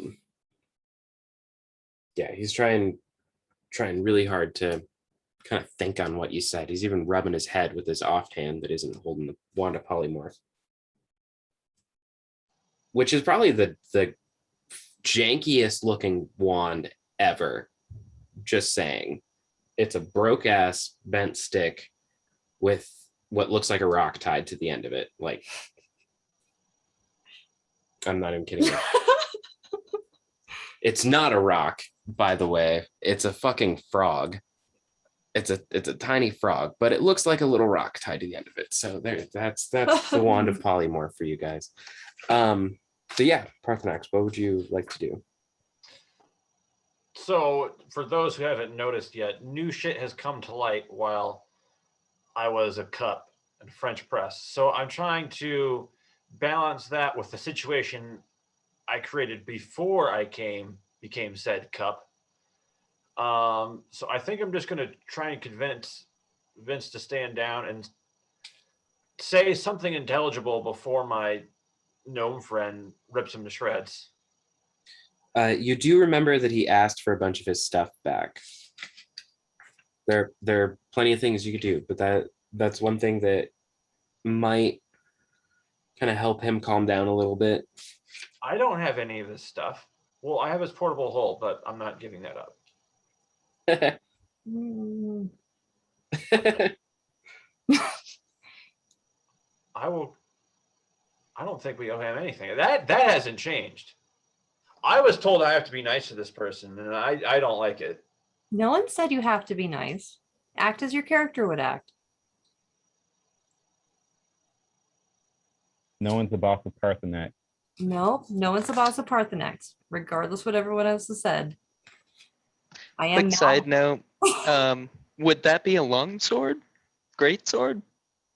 he's trying really hard to kind of think on what you said. He's even rubbing his head with his offhand that isn't holding the wand of polymorph, which is probably the jankiest looking wand ever. Just saying. It's a broke ass bent stick with what looks like a rock tied to the end of it. Like, I'm not even kidding. It's not a rock, by the way. It's a fucking frog. it's a tiny frog, but it looks like a little rock tied to the end of it. So there, that's the wand of polymorph for you guys. So yeah, Parthenax, what would you like to do? So for those who haven't noticed yet, new shit has come to light while I was a cup and French press. So I'm trying to balance that with the situation I created before I became said cup. So I think I'm just going to try and convince Vince to stand down and say something intelligible before my gnome friend rips him to shreds. You do remember that he asked for a bunch of his stuff back. There are plenty of things you could do, but that's one thing that might kind of help him calm down a little bit. I don't have any of his stuff. Well, I have his portable hull, but I'm not giving that up. Mm, I don't think we owe him anything. That hasn't changed. I was told I have to be nice to this person, and I don't like it. no one said you have to be nice. Act as your character would act. No one's the boss of Parthenax. No, no one's the boss of Parthenax, regardless what everyone else has said. I am Quick side note, would that be a long sword? Great sword?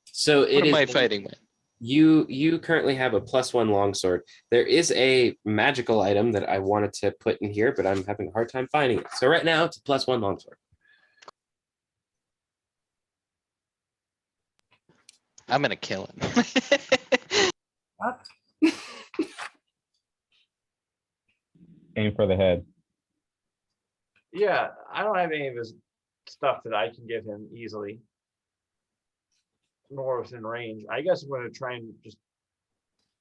So What it am I is fighting with? you currently have a +1 longsword. There is a magical item that I wanted to put in here, but I'm having a hard time finding it. So right now it's a +1 longsword. I'm gonna kill him. Aim for the head. Yeah, I don't have any of his stuff that I can give him easily, nor within range. I guess I'm going to try and just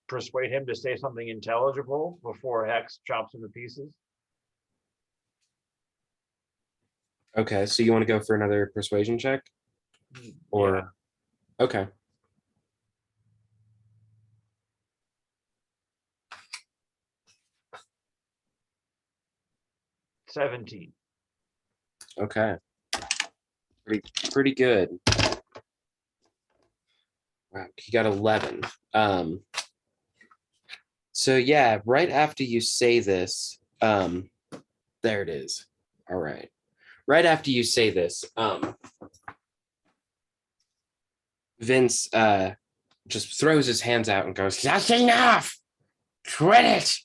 persuade him to say something intelligible before Hex chops him to pieces. Okay, so you want to go for another persuasion check? Or okay. Yeah, 17. Okay. Pretty good. Wow, he got 11. So yeah, right after you say this, there it is. All right. Right after you say this, Vince just throws his hands out and goes, "That's enough! Quit it!"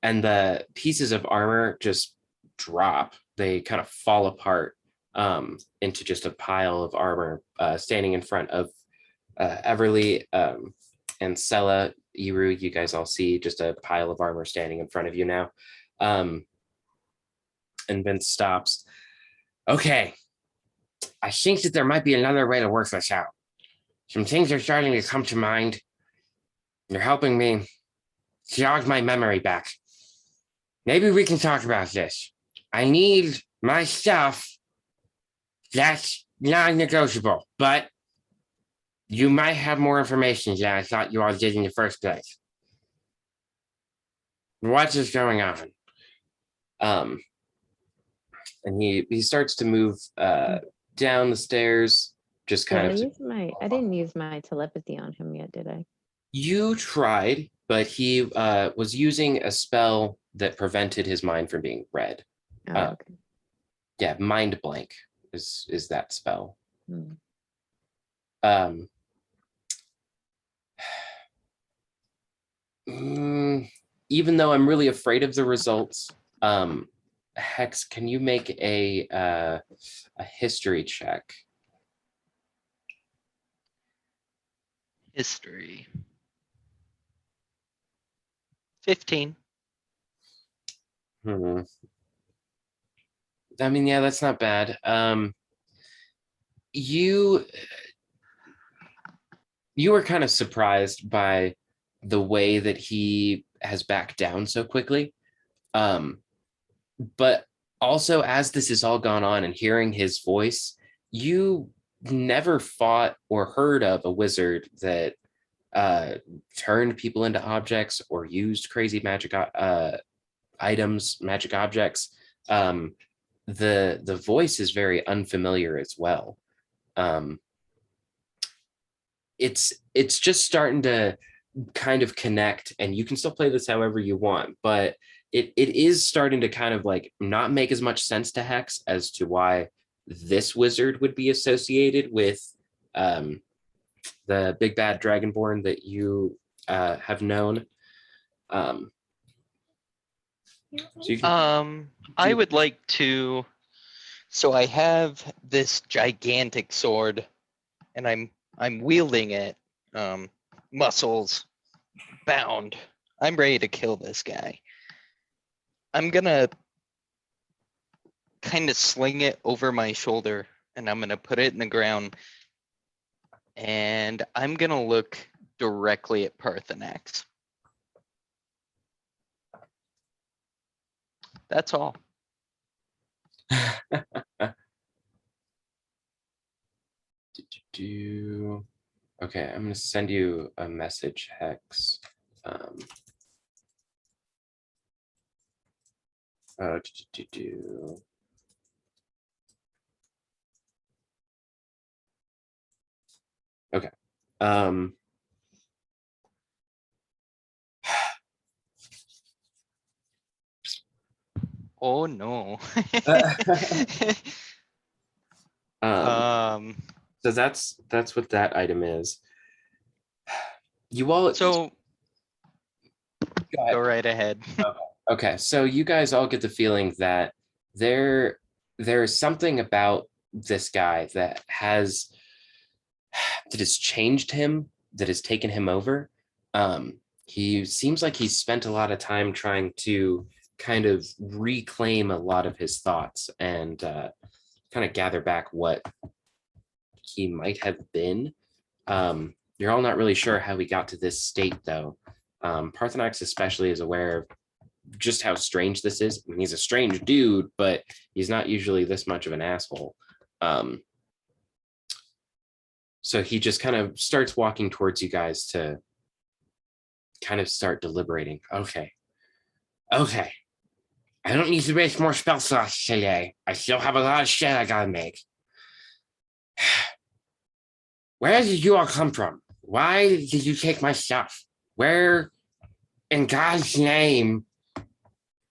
And the pieces of armor just drop. They kind of fall apart into just a pile of armor standing in front of Everly and Sella, Iru. You guys all see just a pile of armor standing in front of you now. And Vince stops. Okay, I think that there might be another way to work this out. Some things are starting to come to mind. You're helping me jog my memory back. Maybe we can talk about this. I need my stuff. That's non-negotiable, but you might have more information than I thought you all did in the first place. What is going on? And he starts to move down the stairs, just Did kind I of. use I didn't use my telepathy on him yet, did I? You tried, but he was using a spell that prevented his mind from being read. Oh, okay. Yeah, mind blank is that spell. Hmm. Even though I'm really afraid of the results, Hex, can you make a history check? History. 15. I mean, yeah, that's not bad. You were kind of surprised by the way that he has backed down so quickly. But also, as this has all gone on and hearing his voice, you never fought or heard of a wizard that turned people into objects or used crazy magic items, magic objects. the voice is very unfamiliar as well. Um, it's just starting to kind of connect, and you can still play this however you want, but it is starting to kind of like not make as much sense to Hex as to why this wizard would be associated with um, the big bad dragonborn that you have known. So you can, I would like to. So I have this gigantic sword, and I'm wielding it, muscles bound. I'm ready to kill this guy. I'm gonna kind of sling it over my shoulder, and I'm gonna put it in the ground, and I'm gonna look directly at Parthenax. That's all. Okay, I'm gonna send you a message, Hex. Um, okay. Oh no. So that's what that item is. You all So go ahead. go right ahead. Okay, so you guys all get the feeling that there's something about this guy that has changed him, that has taken him over. He seems like he's spent a lot of time trying to kind of reclaim a lot of his thoughts and kind of gather back what he might have been. You're all not really sure how he got to this state, though. Parthenax especially is aware of just how strange this is. I mean, he's a strange dude, but he's not usually this much of an asshole. So he just kind of starts walking towards you guys to kind of start deliberating. Okay. I don't need to waste more spell slots today. I still have a lot of shit I gotta make. Where did you all come from? Why did you take my stuff? Where in God's name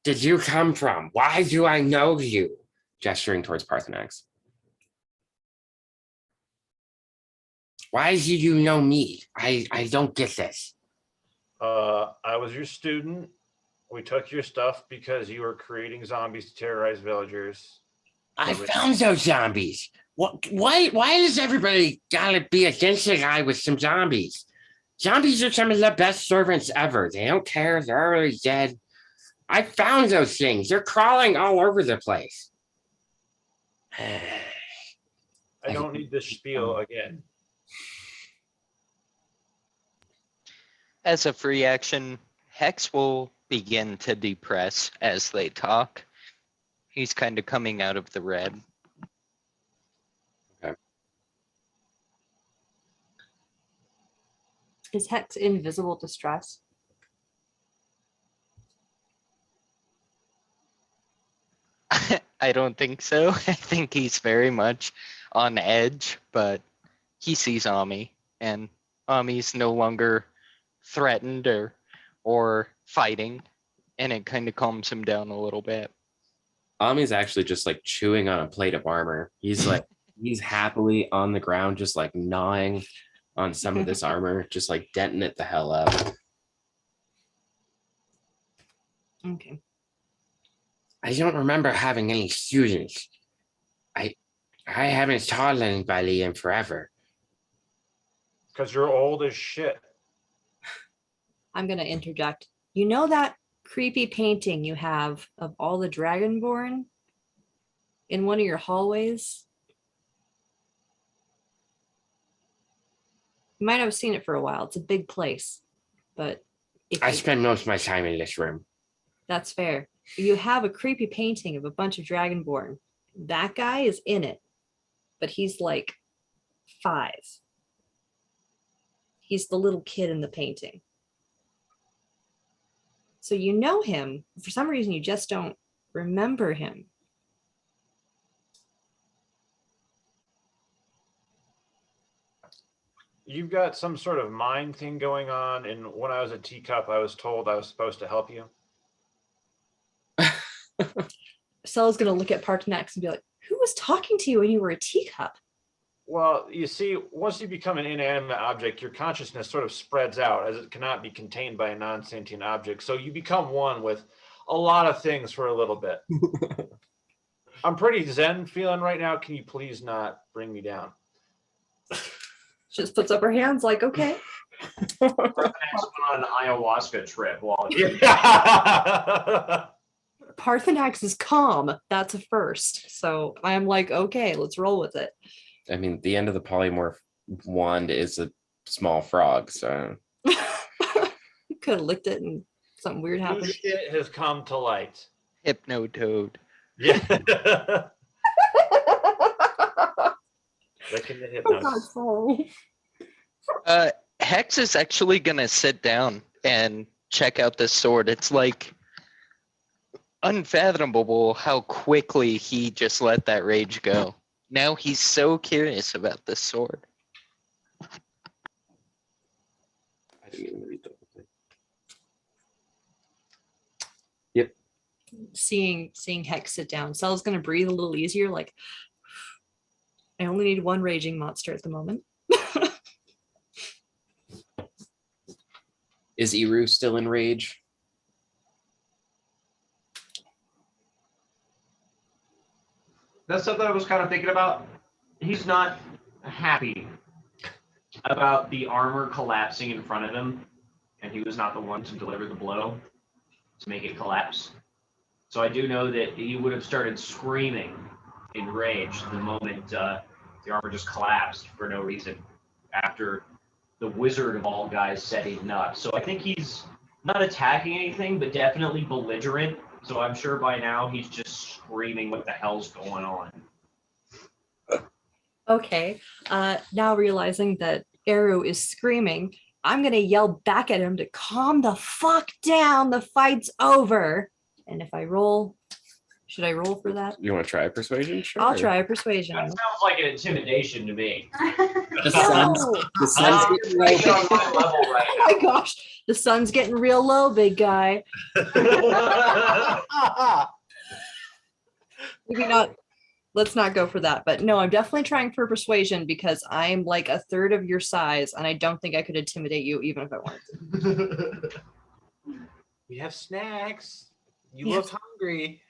did you come from? Why do I know you? Gesturing towards Parthenax. Why do you know me? I don't get this. I was your student. We took your stuff because you were creating zombies to terrorize villagers. I found those zombies. Why does everybody gotta be against a guy with some zombies? Zombies are some of the best servants ever. They don't care. They're already dead. I found those things. They're crawling all over the place. I don't need this spiel again. As a free action, Hex will begin to depress as they talk. He's kind of coming out of the red. Okay. Is Hex invisible distress? I don't think so. I think he's very much on edge, but he sees Ami, and Ami's no longer threatened or fighting, and it kind of calms him down a little bit. Ami's actually just like chewing on a plate of armor. He's like, he's happily on the ground, just like gnawing on some of this armor, just like denting it the hell up. Okay. I don't remember having any students. I haven't taught anybody in forever. Because you're old as shit. I'm going to interject. You know that creepy painting you have of all the Dragonborn in one of your hallways? You might have seen it for a while. It's a big place, but I spend most of my time in this room. That's fair. You have a creepy painting of a bunch of Dragonborn. That guy is in it, but he's like 5. He's the little kid in the painting. So you know him. For some reason, you just don't remember him. you've got some sort of mind thing going on, and when I was a teacup, I was told I was supposed to help you. Stella's gonna look at Parknax and be like, who was talking to you when you were a teacup? Well, you see, once you become an inanimate object, your consciousness sort of spreads out as it cannot be contained by a non-sentient object. So you become one with a lot of things for a little bit. I'm pretty zen feeling right now. Can you please not bring me down? She just puts up her hands like, okay. Next went on an ayahuasca trip while Parthenax is calm. That's a first. So I'm like, okay, let's roll with it. I mean, the end of the polymorph wand is a small frog, so You could have licked it and something weird New happened. shit has come to light. Hypnotoad. Yeah. That can Oh, hypnotize. God, sorry. Hex is actually gonna sit down and check out this sword. It's like unfathomable how quickly he just let that rage go. Now he's so curious about this sword. I didn't even read the whole thing. Yep. Seeing Hex sit down, Cell's gonna breathe a little easier, like I only need one raging monster at the moment. Is Eru still in rage? That's something I was kind of thinking about. He's not happy about the armor collapsing in front of him, and he was not the one to deliver the blow to make it collapse. So I do know that he would have started screaming in rage the moment the armor just collapsed for no reason after the wizard of all guys set him up. So I think he's not attacking anything, but definitely belligerent. So I'm sure by now he's just screaming what the hell's going on. Okay, now realizing that Eru is screaming, I'm gonna yell back at him to calm the fuck down. The fight's over. And if I roll, should I roll for that? You want to try a persuasion? Sure. I'll try a persuasion. That sounds like an intimidation to me. The sun's, No. the sun's getting low. You're on my level Oh right my gosh, the sun's getting real low, big guy. now. Maybe not. Let's not go for that. But no, I'm definitely trying for persuasion because I'm like a third of your size, and I don't think I could intimidate you even if I wanted to. We have snacks. You Yes. look hungry.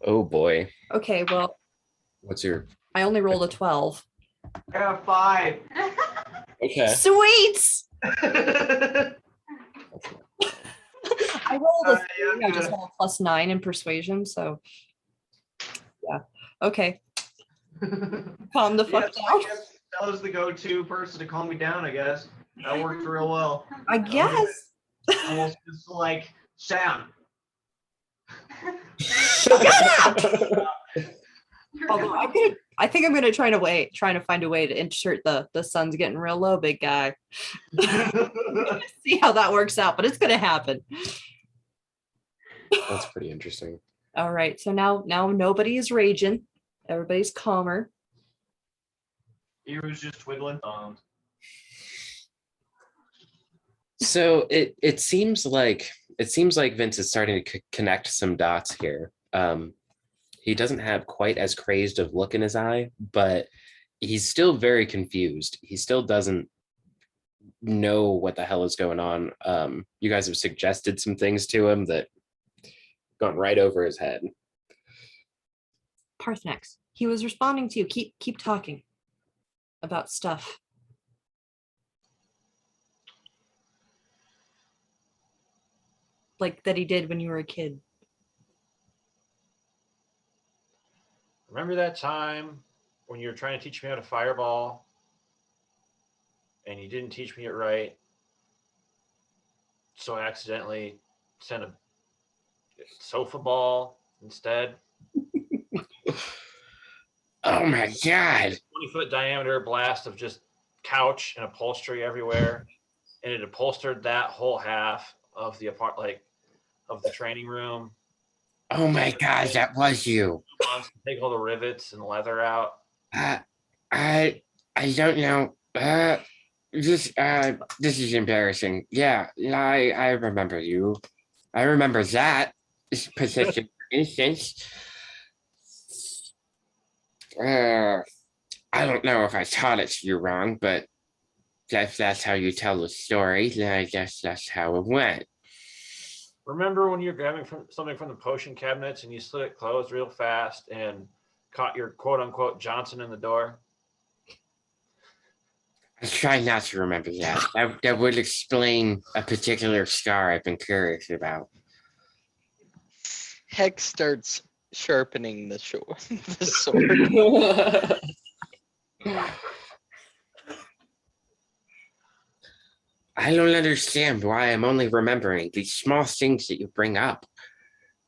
Oh boy. Okay, well, What's your I only rolled a 12. I got 5. okay? Sweet! I rolled a 3. I just have a +9 in persuasion, so yeah. Okay, calm the fuck down. That was the go-to person to calm me down, I guess. That worked real well. I guess. Almost just like, Sam. Although I think I'm gonna trying to find a way to insert the sun's getting real low, big guy. See how that works out, but it's gonna happen. That's pretty interesting. All right, so now nobody is raging. Everybody's calmer. Eru's just twiddling thumbs. So it seems like Vince is starting to connect some dots here. He doesn't have quite as crazed of look in his eye, but he's still very confused. He still doesn't know what the hell is going on. You guys have suggested some things to him that gone right over his head. Parthenax, he was responding to you. Keep talking about stuff. Like that he did when you were a kid. Remember that time when you were trying to teach me how to fireball and you didn't teach me it right? So I accidentally sent a sofa ball instead. Oh my god. 20-foot diameter blast of just couch and upholstery everywhere. And it upholstered that whole half of the of the training room. Oh my gosh, that was you. Take all the rivets and leather out. I I don't know. This is embarrassing. Yeah, I remember you. I remember that specific instance. Uh, I don't know if I taught it to you wrong, but if that's how you tell the story, then I guess that's how it went. Remember when you were grabbing something from the potion cabinets and you slid it closed real fast and caught your quote unquote Johnson in the door? I try not to remember that. That would explain a particular scar I've been curious about. Hex starts sharpening the the sword. I don't understand why I'm only remembering these small things that you bring up.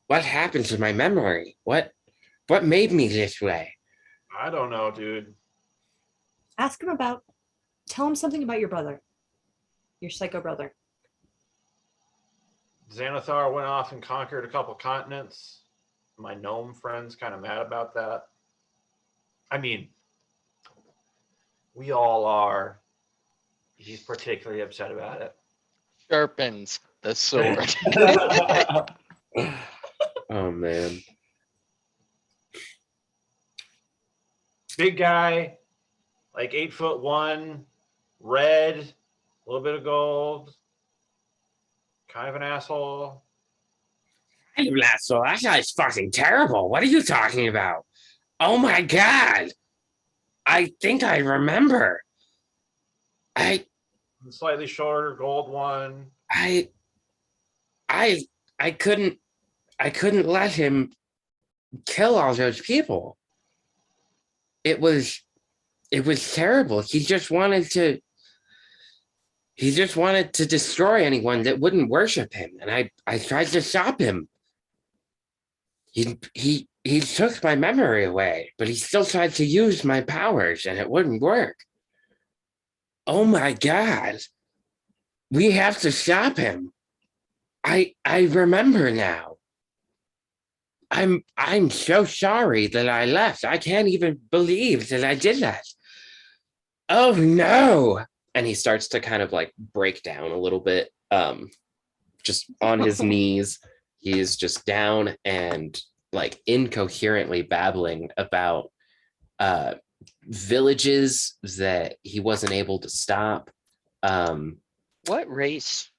What happened to my memory? What made me this way? I don't know, dude. Ask him about, tell him something about your brother, your psycho brother. Xanathar went off and conquered a couple continents. My gnome friend's kind of mad about that. I mean, we all are. He's particularly upset about it. Sharpens the sword. Oh man. Big guy, like 8'1", red, a little bit of gold, kind of an asshole. So that guy's fucking terrible. What are you talking about? Oh my god. I think I remember. I Slightly shorter, gold one. I I couldn't let him kill all those people. It was terrible. He just wanted to destroy anyone that wouldn't worship him, and I tried to stop him. He took my memory away, but he still tried to use my powers, and it wouldn't work. Oh my god. We have to stop him. I remember now. I'm so sorry that I left. I can't even believe that I did that. Oh no. And he starts to kind of like break down a little bit. Just on his knees. He is just down and like incoherently babbling about villages that he wasn't able to stop. What race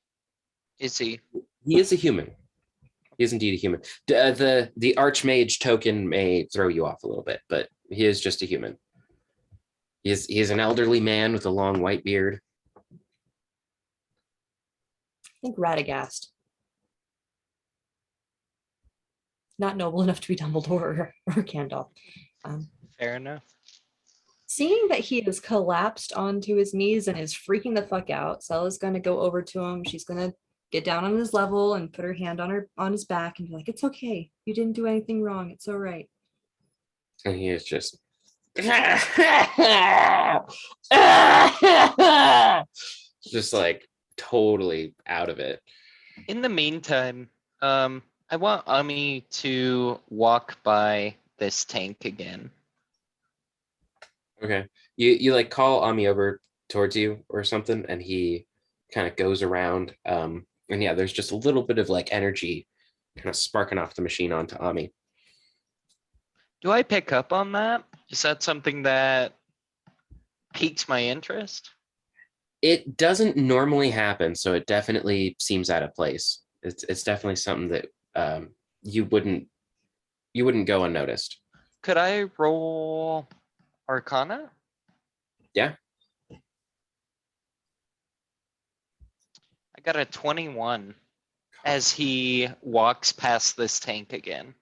is he? He is a human. He is indeed a human. The Archmage token may throw you off a little bit, but he is just a human. He is an elderly man with a long white beard. I think Radagast. Not noble enough to be Dumbledore or Gandalf. Fair enough. Seeing that he has collapsed onto his knees and is freaking the fuck out, Stella's gonna go over to him. She's gonna get down on his level and put her hand on his back and be like, "It's okay. You didn't do anything wrong. It's all right." And he is just just like totally out of it. In the meantime, I want Ami to walk by this tank again. Okay. You like call Ami over towards you or something, and he kind of goes around. And yeah, there's just a little bit of like energy kind of sparking off the machine onto Ami. Do I pick up on that? Is that something that piques my interest? It doesn't normally happen, so it definitely seems out of place. It's definitely something that you wouldn't go unnoticed. Could I roll Arcana? Yeah. I got a 21 as he walks past this tank again.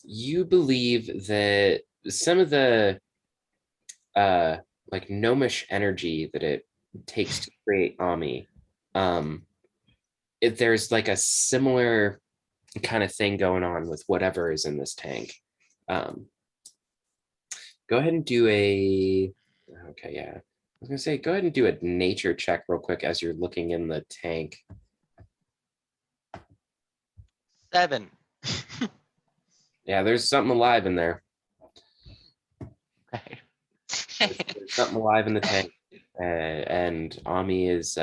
You believe that some of the like gnomish energy that it takes to create Ami, there's like a similar kind of thing going on with whatever is in this tank. Go ahead and do a, okay, yeah. I was gonna say, go ahead and do a nature check real quick as you're looking in the tank. 7. Yeah, there's something alive in there. Right. There's something alive in the tank, and Ami is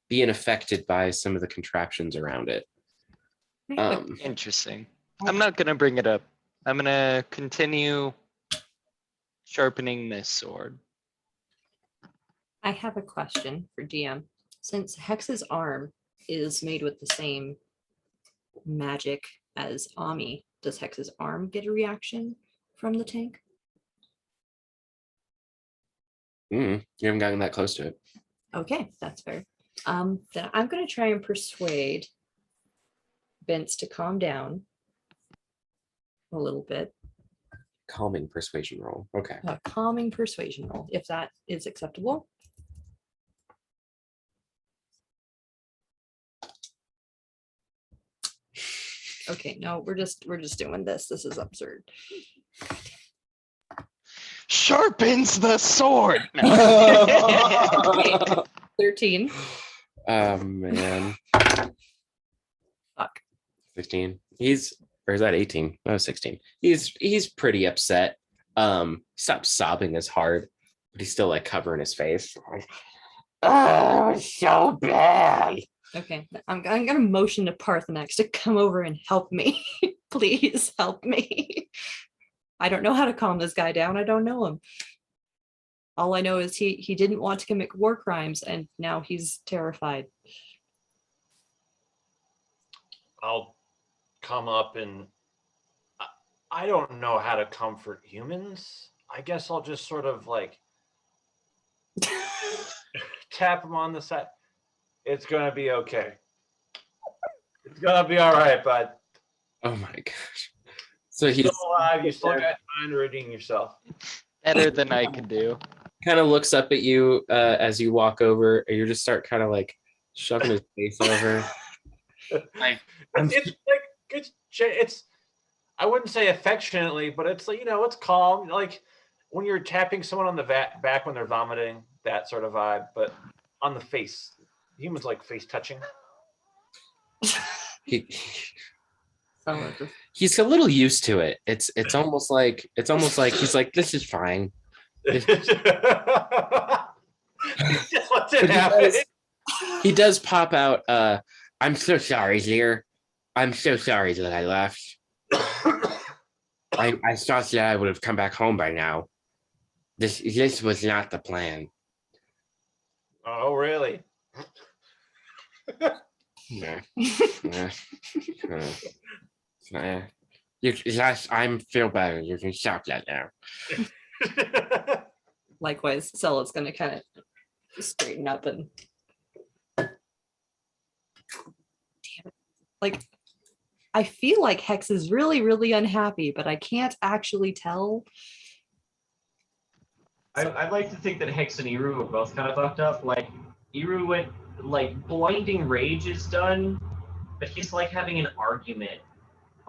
being affected by some of the contraptions around it. Interesting. I'm not gonna bring it up. I'm gonna continue sharpening this sword. I have a question for DM. Since Hex's arm is made with the same magic as Ami, does Hex's arm get a reaction from the tank? You haven't gotten that close to it. Okay, that's fair. Then I'm going to try and persuade Vince to calm down a little bit. Calming persuasion roll. Okay. A calming persuasion roll, if that is acceptable. Okay, no, we're just doing this. This is absurd. Sharpens the sword. Okay, 13. Man. Fuck. 15. Or is that 18? No, 16. He's pretty upset. Stopped sobbing as hard, but he's still like covering his face. Oh, so bad. Okay, I'm gonna motion to Parthenax to come over and help me. Please help me. I don't know how to calm this guy down. I don't know him. All I know is he didn't want to commit war crimes, and now he's terrified. I'll come up and I don't know how to comfort humans. I guess I'll just sort of like tap him on the side. It's gonna be okay. It's gonna be all right, bud. Oh my gosh. So he's Still alive. You still got time to redeem yourself. Better than I could do. kind of looks up at you as you walk over, and you just start kind of like shoving his face over. It's I wouldn't say affectionately, but it's like, it's calm. Like when you're tapping someone on the back when they're vomiting, that sort of vibe, but on the face. Humans like face touching. He's a little used to it. It's almost like he's like, this is fine. Just lets it happen. He does pop out. I'm so sorry, dear. I'm so sorry that I left. I thought that I would have come back home by now. This was not the plan. Oh, really? Yeah. I'm feel better. You can stop that now. Likewise, Cella's gonna kind of straighten up and damn it. Like, I feel like Hex is really, really unhappy, but I can't actually tell. I'd like to think that Hex and Iru are both kind of fucked up. Like, Iru went, like, blinding rage is done, but he's like having an argument,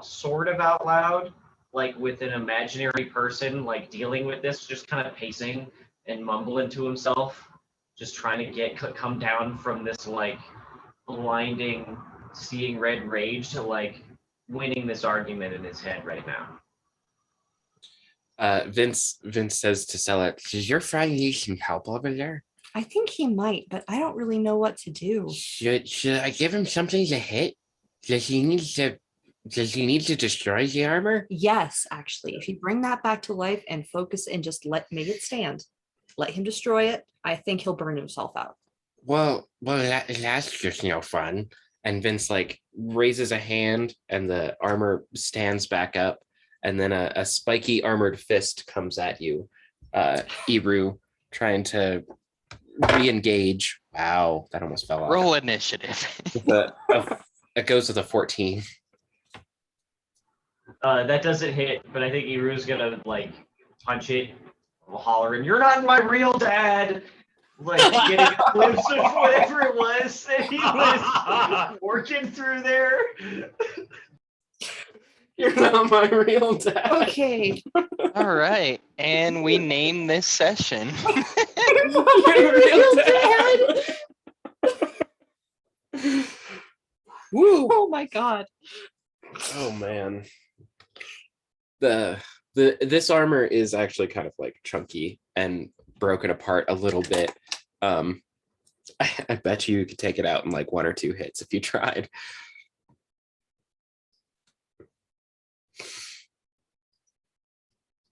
sort of out loud, like with an imaginary person, like dealing with this, just kind of pacing and mumbling to himself, just trying to come down from this like blinding, seeing red rage to like winning this argument in his head right now. Vince says to Sella, does your friend need some help over there? I think he might, but I don't really know what to do. Should I give him something to hit? Does he need to destroy the armor? Yes, actually, if you bring that back to life and focus and just make it stand, let him destroy it, I think he'll burn himself out. Well, that's just no fun. And Vince like raises a hand, and the armor stands back up, and then a spiky armored fist comes at you, Iru, trying to re-engage. Wow, that almost fell off. Roll initiative. It goes with a 14. That doesn't hit, but I think Iru's gonna like punch it, hollering, "You're not my real dad!" Like getting a glimpse of whatever it was that he was working through there. You're not my real dad. Okay. All right, and we name this session. Your real dad. Woo. Oh my god. Oh man. This armor is actually kind of like chunky and broken apart a little bit. I bet you could take it out in like 1 or 2 hits if you tried.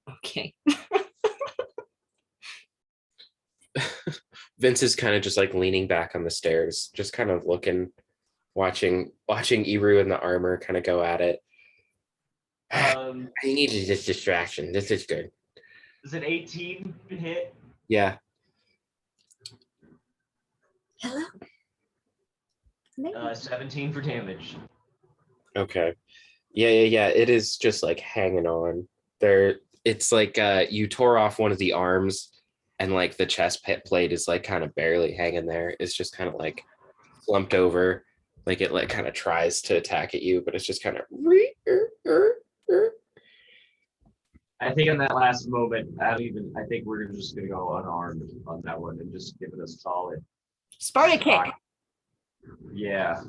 Okay. Vince is kind of just like leaning back on the stairs, just kind of looking, watching Iru and the armor kind of go at it. I needed this distraction. This is good. Is it 18 hit? Yeah. Hello. 17 for damage. Okay. Yeah. It is just like hanging on. It's like you tore off one of the arms, and like the chest plate is like kind of barely hanging there. It's just kind of like slumped over, like it like kind of tries to attack at you, but it's just kind of. I think in that last moment, I think we're just gonna go unarmed on that one and just give it a solid. Sparta kick. Yeah.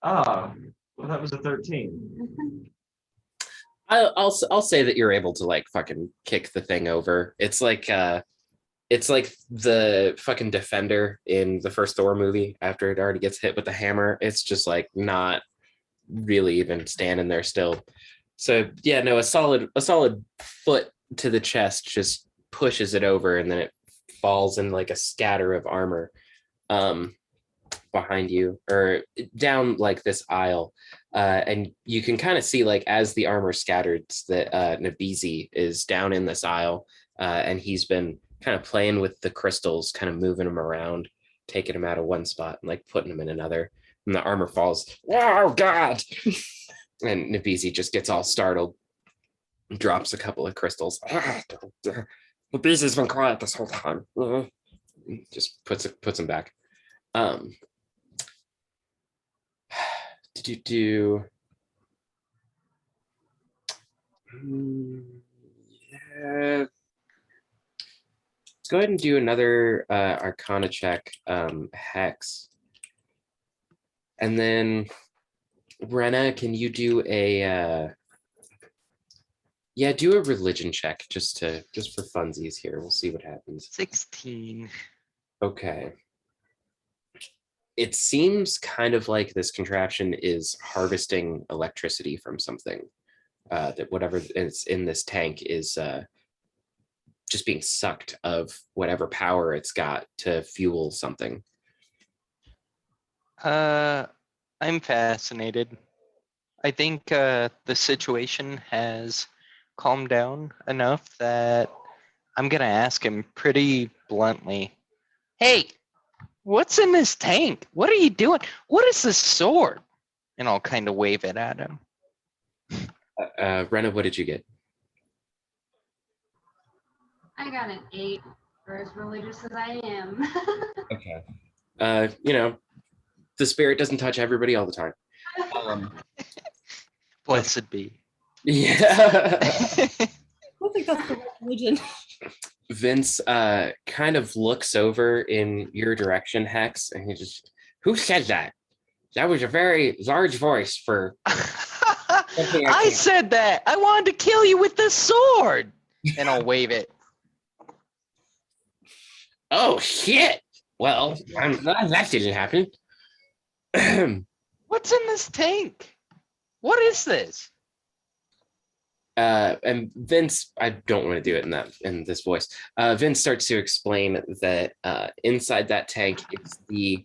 Oh, well, that was a 13. I'll say that you're able to like fucking kick the thing over. It's like the fucking defender in the first Thor movie after it already gets hit with the hammer. It's just like not really even standing there still. So yeah, no, a solid foot to the chest just pushes it over, and then it falls in like a scatter of armor behind you or down like this aisle. And you can kind of see like as the armor scatters that Nabizi is down in this aisle, and he's been kind of playing with the crystals, kind of moving them around, taking them out of one spot and like putting them in another. And the armor falls. Oh God! And Nabizi just gets all startled, drops a couple of crystals. Nabizi's been quiet this whole time. Just puts them back. Yeah. Let's go ahead and do another Arcana check, Hex. And then, Brenna, can you do a do a religion check just for funsies here. We'll see what happens. 16. Okay. It seems kind of like this contraption is harvesting electricity from something. That whatever is in this tank is just being sucked of whatever power it's got to fuel something. I'm fascinated. I think the situation has calmed down enough that I'm gonna ask him pretty bluntly, "Hey, what's in this tank? What are you doing? What is this sword?" And I'll kind of wave it at him. Brenna, what did you get? I got an 8 for as religious as I am. Okay. The spirit doesn't touch everybody all the time. Blessed be. Yeah. I don't think that's the right religion. Vince kind of looks over in your direction, Hex, and he just, who said that? That was a very large voice for something I I can't. said that. I wanted to kill you with the sword. And I'll wave it. Oh shit! Well, I'm glad that didn't happen. What's in this tank? What is this? And Vince, I don't want to do it in this voice. Vince starts to explain that inside that tank is the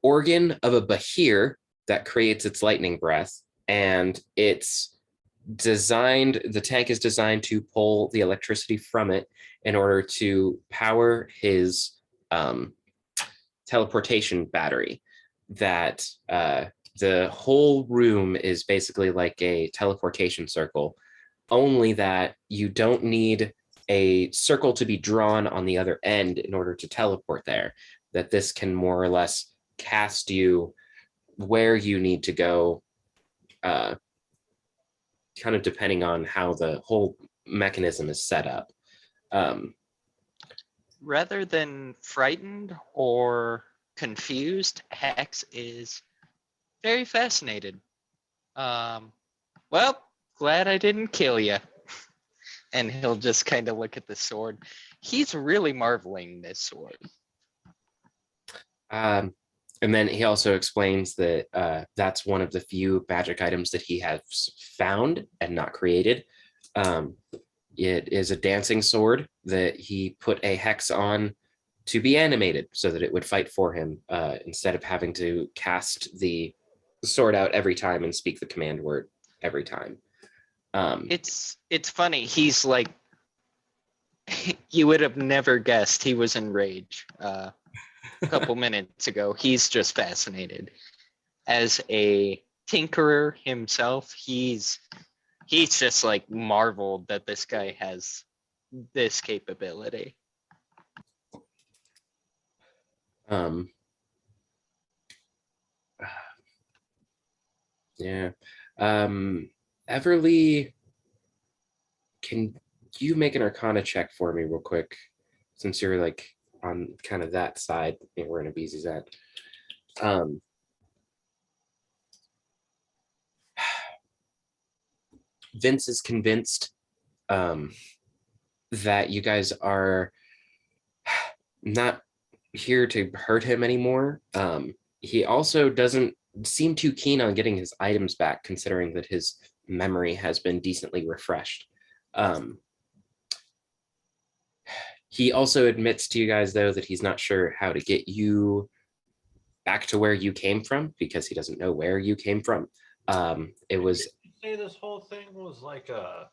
organ of a bahir that creates its lightning breath, and the tank is designed to pull the electricity from it in order to power his teleportation battery. That the whole room is basically like a teleportation circle, only that you don't need a circle to be drawn on the other end in order to teleport there. That this can more or less cast you where you need to go, kind of depending on how the whole mechanism is set up. Rather than frightened or confused, Hex is very fascinated. Well, glad I didn't kill you. And he'll just kind of look at the sword. He's really marveling this sword. And then he also explains that that's one of the few magic items that he has found and not created. It is a dancing sword that he put a hex on to be animated so that it would fight for him instead of having to cast the sword out every time and speak the command word every time. It's funny. He's like, you would have never guessed he was in rage a couple minutes ago. He's just fascinated. As a tinkerer himself, he's just like marveled that this guy has this capability. Yeah. Everly, can you make an Arcana check for me real quick, since you're like on kind of that side where Nabizi's at? Vince is convinced that you guys are not here to hurt him anymore. He also doesn't seem too keen on getting his items back, considering that his memory has been decently refreshed. He also admits to you guys, though, that he's not sure how to get you back to where you came from because he doesn't know where you came from. It was. Did you say this whole thing was like a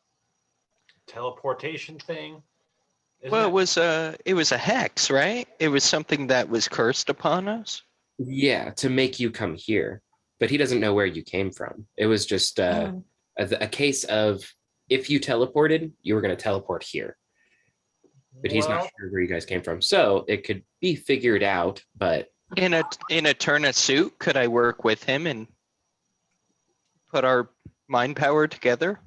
teleportation thing? Well, it was a hex, right? It was something that was cursed upon us. Yeah, to make you come here, but he doesn't know where you came from. It was just a case of if you teleported, you were going to teleport here. But he's not sure where you guys came from, so it could be figured out. But in a turn of suit, could I work with him and put our mind power together?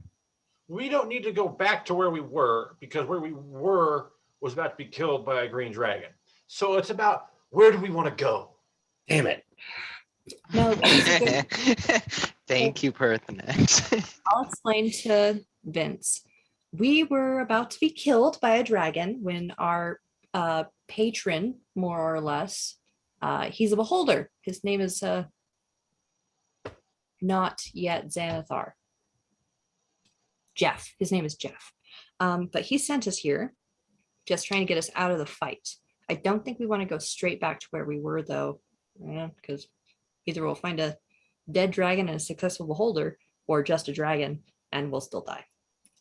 We don't need to go back to where we were, because where we were was about to be killed by a green dragon. So it's about, where do we want to go? Damn it. No, Thank you, Pertinax. I'll explain to Vince. We were about to be killed by a dragon when our patron, more or less, he's a beholder. His name is not yet Xanathar. Jeff. His name is Jeff. But he sent us here, just trying to get us out of the fight. I don't think we want to go straight back to where we were, though, because either we'll find a dead dragon and a successful beholder, or just a dragon and we'll still die.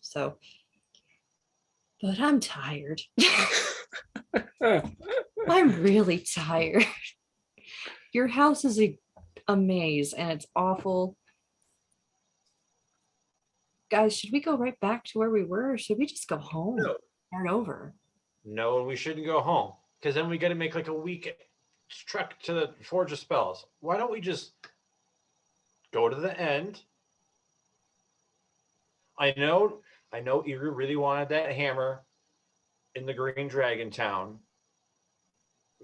So, but I'm tired. I'm really tired. Your house is a maze and it's awful. Guys, should we go right back to where we were, or should we just go home? No. Start over. No, we shouldn't go home, because then we got to make like a week trek to the Forge of Spells. Why don't we just go to the end? I know Eru really wanted that hammer in the Green Dragon Town.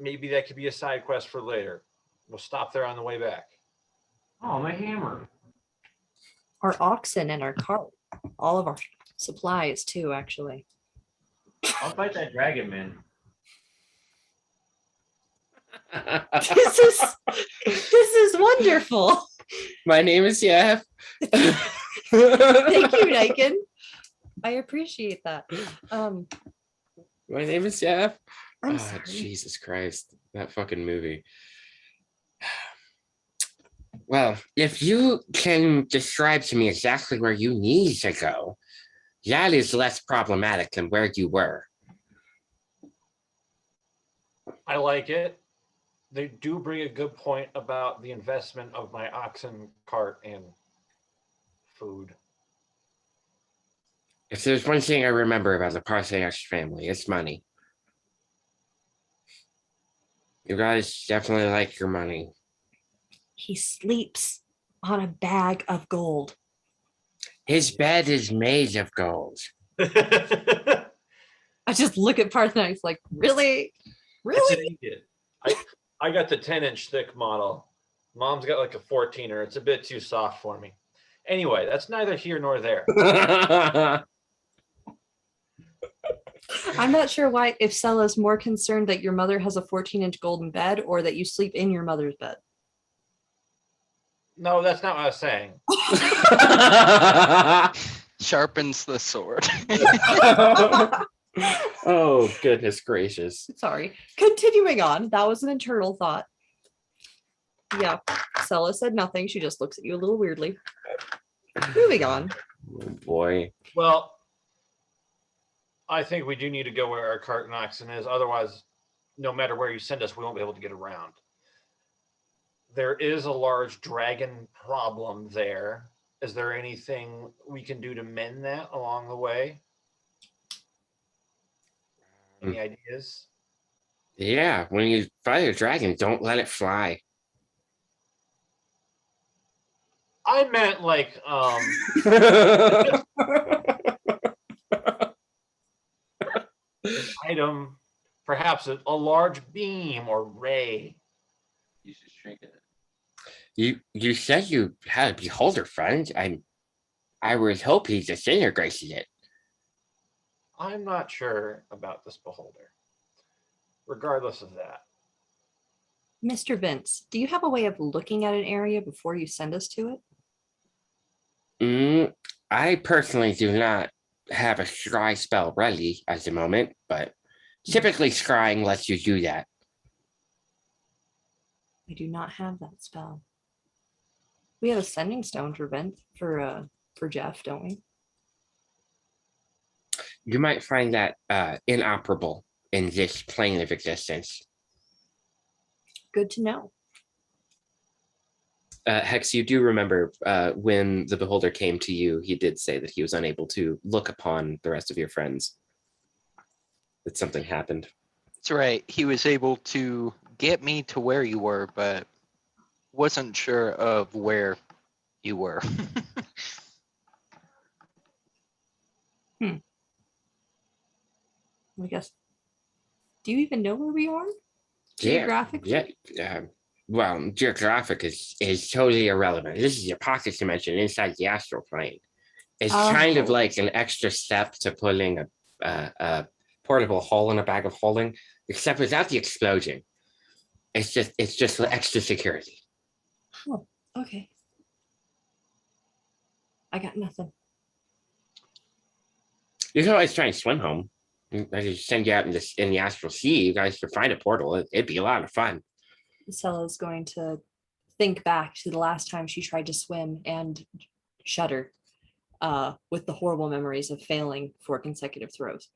Maybe that could be a side quest for later. We'll stop there on the way back. Oh, my hammer. Our oxen and our cart. All of our supplies too, actually. I'll fight that dragon, man. This is wonderful. My name is Jeff. Thank you, Niken. I appreciate that. My name is Jeff. I'm sorry. Jesus Christ, that fucking movie. Well, if you can describe to me exactly where you need to go, that is less problematic than where you were. I like it. They do bring a good point about the investment of my oxen cart and food. If there's one thing I remember about the Parthenos family, it's money. You guys definitely like your money. He sleeps on a bag of gold. His bed is made of gold. I just look at Parthenos like, really? It's an Really? ingot. I got the 10-inch thick model. Mom's got like a 14er. It's a bit too soft for me. Anyway, that's neither here nor there. I'm not sure why, if Sella's more concerned that your mother has a 14-inch golden bed or that you sleep in your mother's bed. No, that's not what I was saying. Sharpens the sword. Oh, goodness gracious. Sorry. Continuing on. That was an internal thought. Yeah. Sella said nothing. She just looks at you a little weirdly. Moving on. Oh, boy. Well, I think we do need to go where our cart and oxen is. Otherwise, no matter where you send us, we won't be able to get around. There is a large dragon problem there. Is there anything we can do to mend that along the way? Any ideas? Yeah, when you fight a dragon, don't let it fly. I meant like an item, perhaps a large beam or ray. You should shrink it. You said you had a beholder friend. I was hoping you disintegrated it. I'm not sure about this beholder. Regardless of that, Mr. Vince, do you have a way of looking at an area before you send us to it? I personally do not have a scry spell ready at the moment, but typically scrying lets you do that. I do not have that spell. We have a sending stone for Vince for Jeff, don't we? You might find that inoperable in this plane of existence. Good to know. Hex, you do remember when the beholder came to you, he did say that he was unable to look upon the rest of your friends. That something happened. That's right. He was able to get me to where you were, but wasn't sure of where you were. I guess. Do you even know where we are? Geographically? Yeah. Well, geographic is totally irrelevant. This is your pocket dimension inside the astral plane. It's kind of Oh. like an extra step to pulling a portable hole in a bag of holding, except without the explosion. It's just extra security. Oh, okay. I got nothing. You can always try and swim home. I could send you out in the astral sea. You guys could find a portal. It'd be a lot of fun. Cella's going to think back to the last time she tried to swim and shudder with the horrible memories of failing 4 consecutive throws.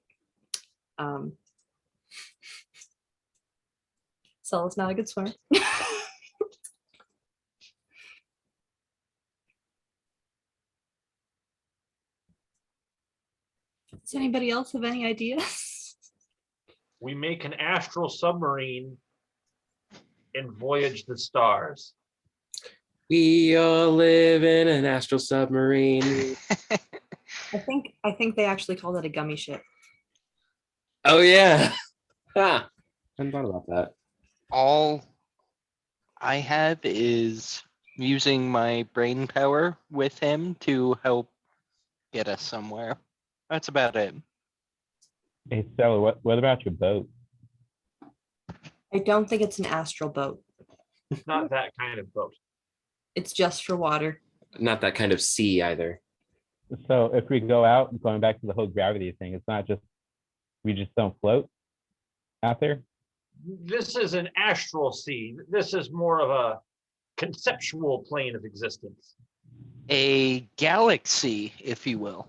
Cella's not a good swimmer. Does anybody else have any ideas? we make an astral submarine and voyage the stars. We all live in an astral submarine. I think they actually call that a gummy ship. Oh yeah. I hadn't thought about that. All I have is using my brain power with him to help get us somewhere. That's about it. Hey, Stella, what about your boat? I don't think it's an astral boat. It's not that kind of boat. It's just for water. Not that kind of sea either. So if we go out, going back to the whole gravity thing, it's not just, we just don't float out there? This is an astral sea. This is more of a conceptual plane of existence. A galaxy, if you will.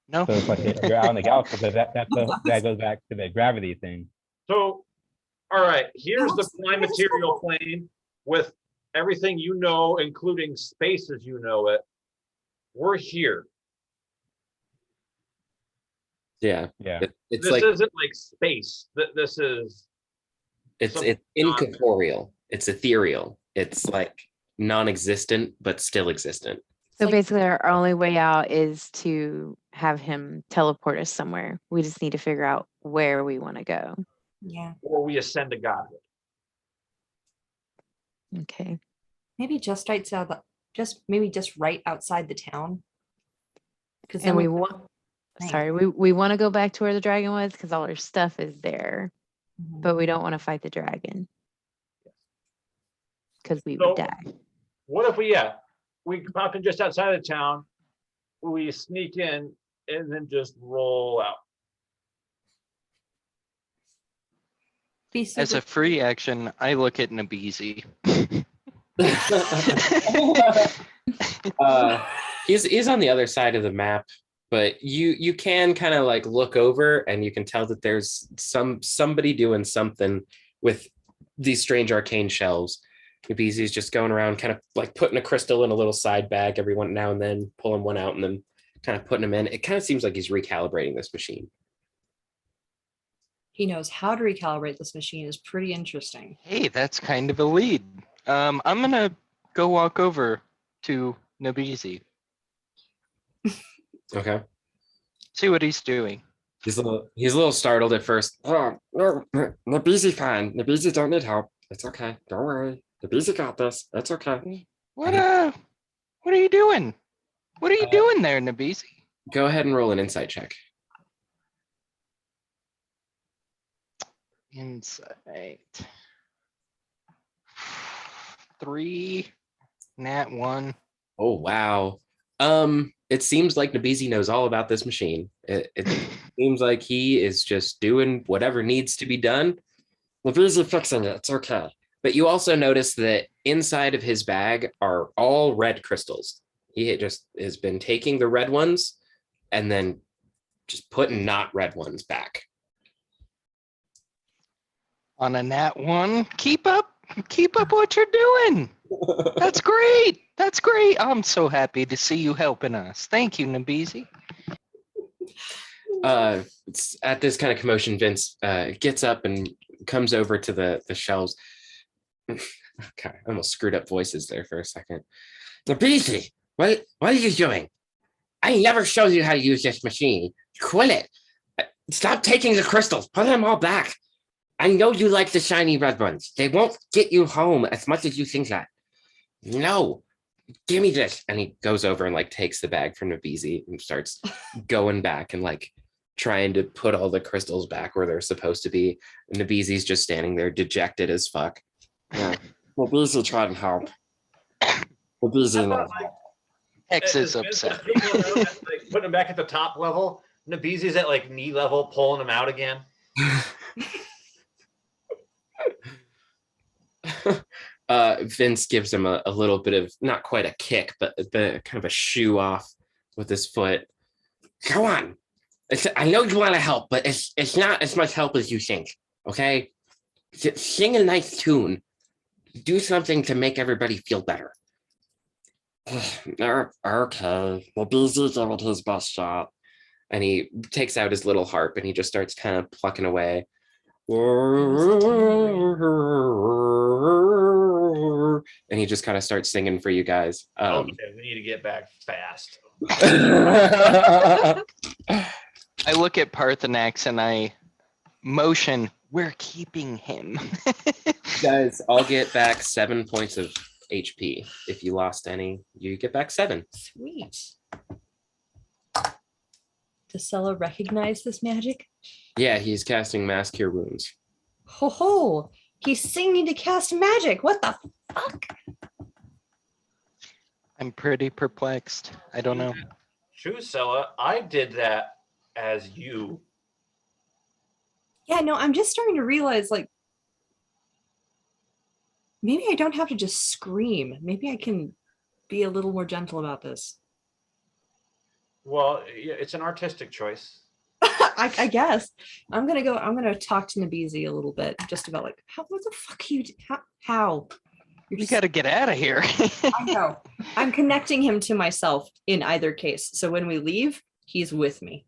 No. So it's like you're out in the galaxy, but that goes back to the gravity thing. So, all right, here's the prime material plane with everything you know, including space as you know it. We're here. Yeah. Yeah. It's This like isn't like space. This is it's something incorporeal. It's ethereal. It's like non-existent but still existent. So like- basically, our only way out is to have him teleport us somewhere. We just need to figure out where we want to go. Yeah. or we ascend to godhood. Okay. Maybe just right outside the town. Because And we want Thanks. Sorry, we want to go back to where the dragon was because all our stuff is there, Mhm. but we don't want to fight the dragon because we would So- die. What if we pop in just outside of town, we sneak in and then just roll out? Be As a super- free action, I look at Nabizi. He's on the other side of the map, but you can kind of like look over and you can tell that there's somebody doing something with these strange arcane shells. Nabizi's just going around kind of like putting a crystal in a little side bag every one now and then, pulling one out and then kind of putting them in. It kind of seems like he's recalibrating this machine. He knows how to recalibrate this machine is pretty interesting. Hey, that's kind of a lead. I'm gonna go walk over to Nabizi, Okay. see what he's doing. He's a little startled at first. Oh, no, Nabizi fine. Nabizi don't need help. It's okay. Don't worry. Nabizi got this. It's okay. What are you doing? What are you doing there, Nabizi? Go ahead and roll an insight check. Insight. 3, nat 1. Oh wow. It seems like Nabizi knows all about this machine. It seems like he is just doing whatever needs to be done. Nabizi fixing it. It's okay. But you also notice that inside of his bag are all red crystals. He just has been taking the red ones and then just putting not red ones back. On a nat 1. Keep up what you're doing. That's great. That's great. I'm so happy to see you helping us. Thank you, Nabizi. It's at this kind of commotion, Vince gets up and comes over to the shelves. Okay, I almost screwed up voices there for a second. Nabizi, what are you doing? I never showed you how to use this machine. Quit it. Stop taking the crystals. Put them all back. I know you like the shiny red ones. They won't get you home as much as you think that. No, give me this. And he goes over and like takes the bag from Nabizi and starts going back and like trying to put all the crystals back where they're supposed to be. And Nabizi's just standing there dejected as fuck. Yeah. Nabizi tried to help. Nabizi knows. X is Vince upset. taking them out, like, putting them back at the top level. Nabizi's at like knee level, pulling them out again. Vince gives him a little bit of not quite a kick, but kind of a shoo off with his foot. Come on. I know you want to help, but it's not as much help as you think. Okay? Sing a nice tune. Do something to make everybody feel better. Okay. Nabizi gave it his best shot. And he takes out his little harp and he just starts kind of plucking away. And he just kind of starts singing for you guys. Okay, we need to get back fast. I look at Parthenax and I motion, we're keeping him. Guys, I'll get back 7 points of HP. If you lost any, you get back 7. Sweet. Does Sella recognize this magic? Yeah, he's casting Mass Cure Wounds. Ho ho! He's singing to cast magic. What the fuck? I'm pretty perplexed. I don't know. True, Sella. I did that as you. Yeah, no, I'm just starting to realize like maybe I don't have to just scream. Maybe I can be a little more gentle about this. Well, yeah, it's an artistic choice. I guess I'm gonna talk to Nabizi a little bit just about like what the fuck are you how you're We just, got to get out of here. I know I'm connecting him to myself in either case, so when we leave he's with me.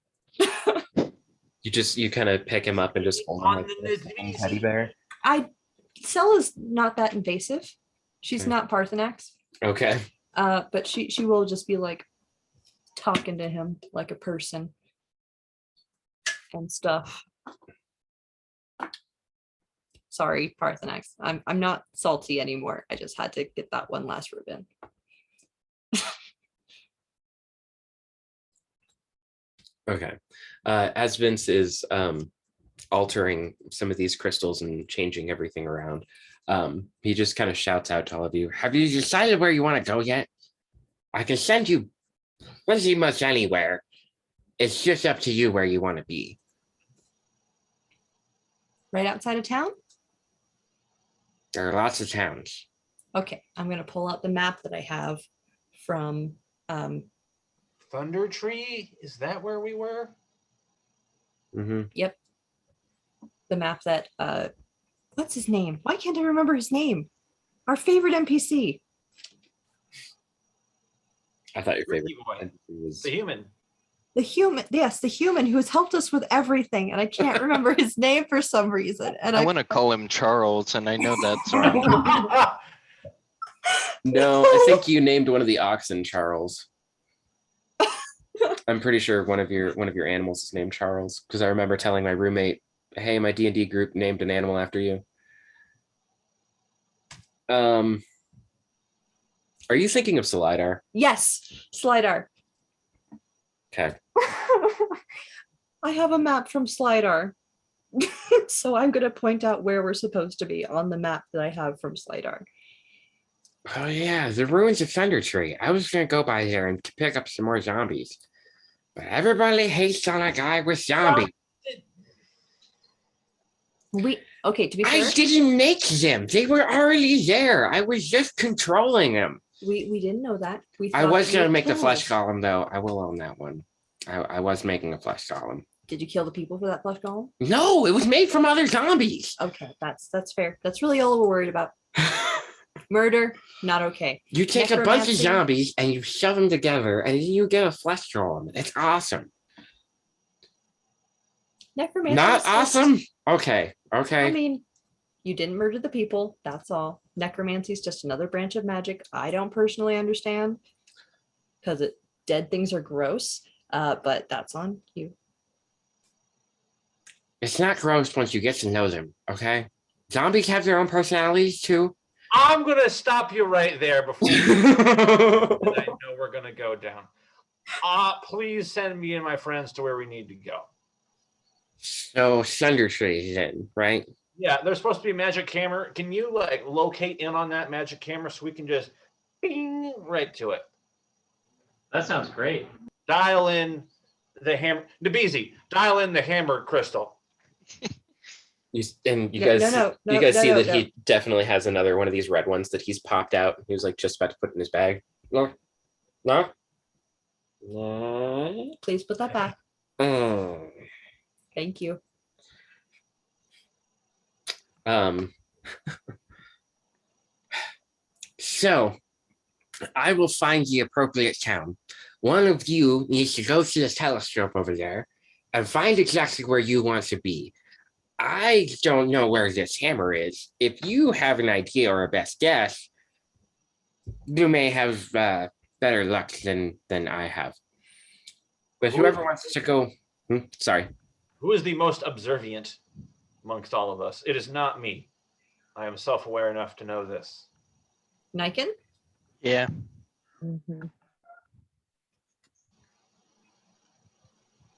You kind of pick him up and just hold him like this, like a teddy bear. Sella's not that invasive. She's Okay. not Parthenax, Okay. but she will just be like talking to him like a person and stuff. Sorry, Parthenax. I'm not salty anymore. I just had to get that one last ribbon. Okay. As Vince is altering some of these crystals and changing everything around, he just kind of shouts out to all of you, have you decided where you want to go yet? I can send you pretty much anywhere. It's just up to you where you want to be. Right outside of town? There are lots of towns. Okay, I'm gonna pull out the map that I have from Thunder Tree? Is that where we were? yep. The map that what's his name? Why can't I remember his name? Our favorite NPC. I thought your favorite Ricky Boy, was the human. The human, yes, the human who has helped us with everything, and I can't remember his name for some reason. And I want to call him Charles, and I know that's wrong. No, I think you named one of the oxen Charles. I'm pretty sure one of your animals is named Charles because I remember telling my roommate, "Hey, my D&D group named an animal after you." Are you thinking of Salidar? Yes, Slidar. Okay. I have a map from Slidar. So I'm going to point out where we're supposed to be on the map that I have from Slidar. Oh yeah, the ruins of Thunder Tree. I was gonna go by there and pick up some more zombies, but everybody hates on a guy with zombies. Okay, to be fair, I didn't make them. They were already there. I was just controlling them. we didn't know that. We I thought was you gonna would make the kill flesh us. golem though. I will own that one. I was making a flesh golem. Did you kill the people for that flesh golem? No, it was made from other zombies. Okay, that's fair. That's really all we're worried about. Murder, not okay. You take a bunch of Necromancy? zombies and you shove them together, and then you get a flesh golem. It's awesome. Necromancy. Not is just- awesome. Okay. Okay. I mean, you didn't murder the people. That's all. Necromancy is just another branch of magic I don't personally understand because dead things are gross. But that's on you. It's not gross once you get to know them, okay? Zombies have their own personalities too. I'm gonna stop you right there before I know we're gonna go down. Please send me and my friends to where we need to go. So Thunder Tree then, right? Yeah, there's supposed to be a magic camera. Can you like locate in on that magic camera so we can just bing right to it? That sounds great. Dial in the hammer. Nabizi, dial in the hammer crystal. You No, no, guys no, see no, that no. he definitely has another one of these red ones that he's popped out. He was like just about to put in his bag. No, no, no. Please put that back. Oh. Thank you. So I will find the appropriate town. One of you needs to go to the telescope over there and find exactly where you want to be. I don't know where this hammer is. If you have an idea or a best guess, you may have better luck than I have. But whoever wants to go, sorry. Who is the most observant amongst all of us? It is not me. I am self-aware enough to know this. Niken? Yeah. Mhm.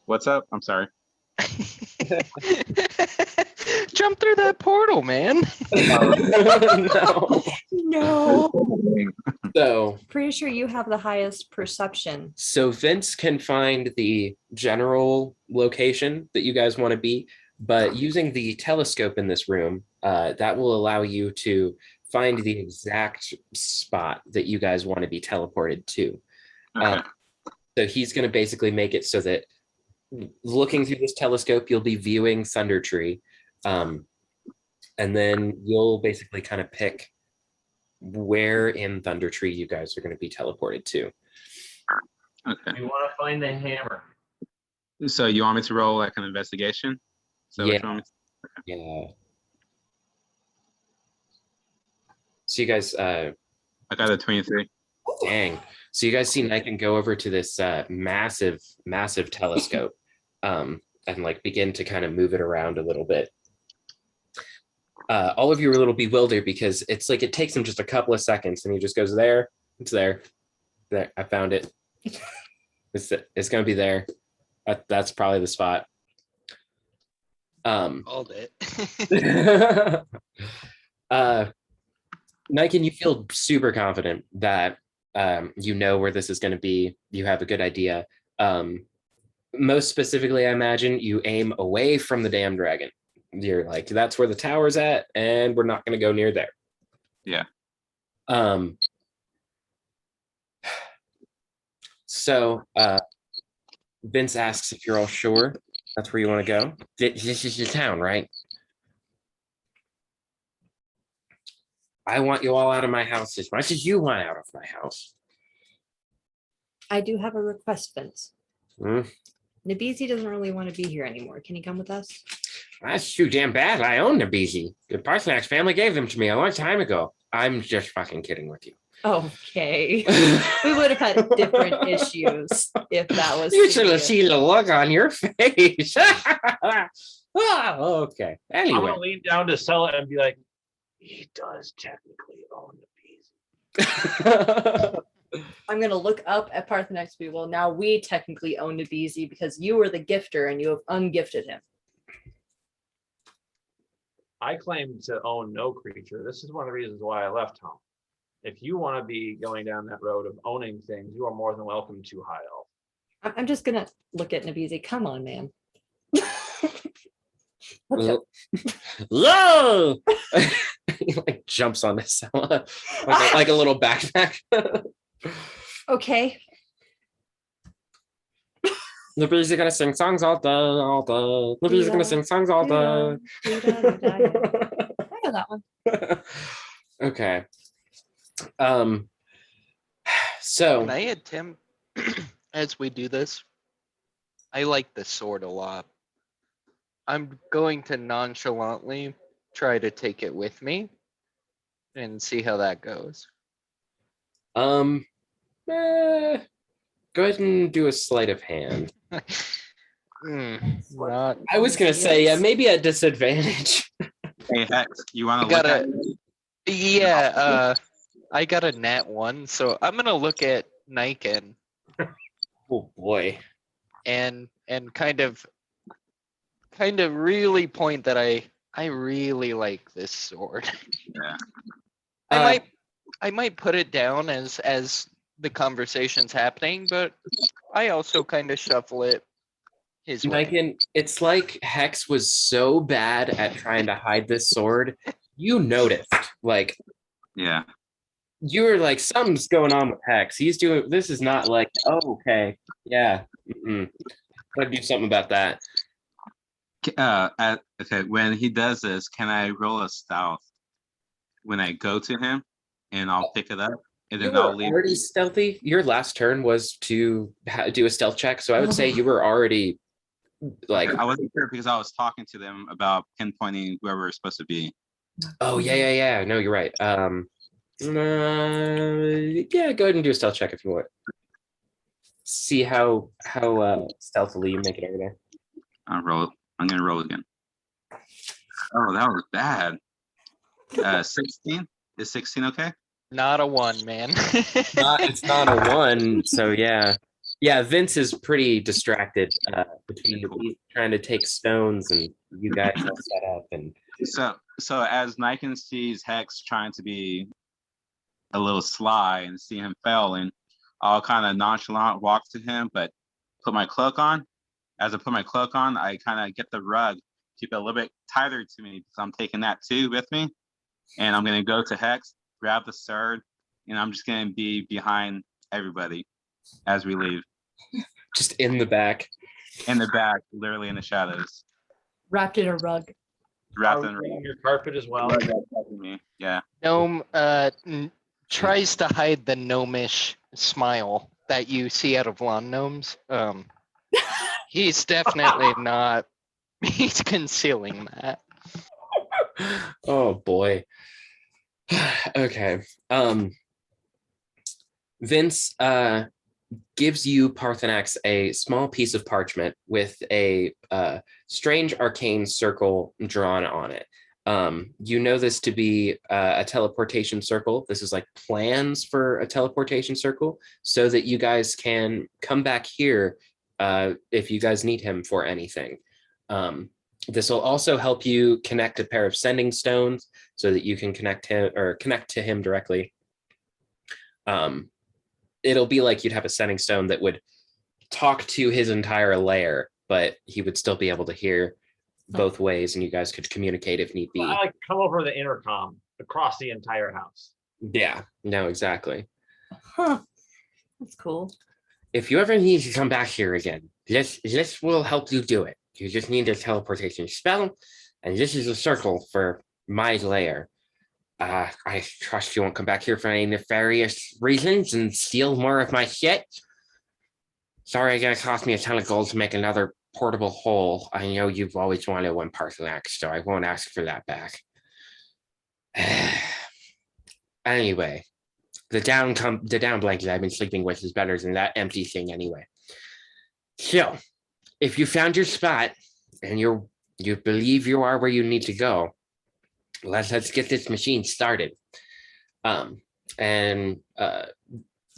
What's up? I'm sorry. Jump through that portal, man. No. No. So Pretty sure you have the highest perception. So Vince can find the general location that you guys want to be, but using the telescope in this room, that will allow you to find the exact spot that you guys want to be teleported to. Okay. So he's going to basically make it so that looking through this telescope, you'll be viewing Thunder Tree. And then you'll basically kind of pick where in Thunder Tree you guys are going to be teleported to. Okay. We want to find the hammer. So you want me to roll like an investigation? So Yeah. Yeah. So you guys, I got a 23. dang. So you guys see Niken go over to this massive telescope and like begin to kind of move it around a little bit. All of you are a little bewildered because it's like it takes him just a couple of seconds and he just goes there, it's there, I found it. It's going to be there. That's probably the spot. Called it. Niken, you feel super confident that you know where this is going to be. You have a good idea. Most specifically, I imagine you aim away from the damn dragon. You're like, that's where the tower's at, and we're not going to go near there. Yeah. So Vince asks if you're all sure that's where you want to go. This is your town, right? I want you all out of my house as much as you want out of my house. I do have a request, Vince. Hmm? Nabizi doesn't really want to be here anymore. Can he come with us? That's too damn bad. I own Nabizi. The Parsonix family gave them to me a long time ago. I'm just fucking kidding with you. Okay. We would have had different issues if that was. You should have serious. seen the look on your face. Oh, okay. I'm Anyway. gonna lean down to sell it and be like, he does technically own the bees. I'm gonna look up at Parthenex. Well, now we technically own Nabizi because you were the gifter and you have ungifted him. I claim to own no creature. This is one of the reasons why I left home. If you want to be going down that road of owning things, you are more than welcome to High Elf. I'm just gonna look at Nabizi. Come on, man. Whoa! He like jumps on this like a little backpack. Okay. Nabizi's gonna sing songs all day, all day. Nabizi's gonna sing songs all day. I know that one. Okay. So Can I attempt, as we do this? I like the sword a lot. I'm going to nonchalantly try to take it with me and see how that goes. go ahead and do a sleight of hand. Not. I was gonna say, yeah, maybe at disadvantage. Hey, Hex, you want I to look got at a. Yeah. I got a nat 1, so I'm gonna look at Niken Oh boy. and kind of really point that I really like this sword. Yeah. I might put it down as the conversation's happening, but I also kind of shuffle it his way. Niken, it's like Hex was so bad at trying to hide this sword, you noticed. Like, Yeah. you were like, something's going on with Hex. He's doing this is not like, oh, okay, yeah. Gotta do something about that. Okay, when he does this, can I roll a stealth when I go to him, and I'll pick it up, and You then I'll were leave. already stealthy. Your last turn was to do a stealth check, so I would say you were already like, I wasn't sure because I was talking to them about pinpointing whoever we're supposed to be. oh yeah. No, you're right. Yeah, go ahead and do a stealth check if you want. See how stealthily you make it over there. I'm gonna roll again. Oh, that was bad. 16. Is 16 okay? Not a 1, man. It's not a 1, so yeah. Vince is pretty distracted between he's trying to take stones and you guys all set up and So as Niken sees Hex trying to be a little sly and see him failing, I'll kind of nonchalant walk to him, but put my cloak on. As I put my cloak on, I kind of get the rug, keep it a little bit tighter to me because I'm taking that too with me. And I'm going to go to Hex, grab the sword, and I'm just going to be behind everybody as we leave. just in the back. In the back, literally in the shadows. Wrapped in a rug. Wrapped Are in we on your carpet as well? me. Yeah. Gnome tries to hide the gnomish smile that you see out of lawn gnomes. He's definitely not. He's concealing that. Oh boy. Okay. Vince gives you, Parthenax, a small piece of parchment with a strange arcane circle drawn on it. You know this to be a teleportation circle. This is like plans for a teleportation circle so that you guys can come back here if you guys need him for anything. This will also help you connect a pair of sending stones so that you can connect to him directly. It'll be like you'd have a sending stone that would talk to his entire lair, but he would still be able to hear both ways, and you guys could communicate if need be. I like come over the intercom across the entire house. Yeah, no, exactly. Huh. That's cool. If you ever need to come back here again, this will help you do it. You just need a teleportation spell, and this is a circle for my lair. I trust you won't come back here for any nefarious reasons and steal more of my shit. Sorry, it's gonna cost me a ton of gold to make another portable hole. I know you've always wanted one Parthenax, so I won't ask for that back. Anyway, the down blanket I've been sleeping with is better than that empty thing anyway. So, if you found your spot and you believe you are where you need to go, let's get this machine started.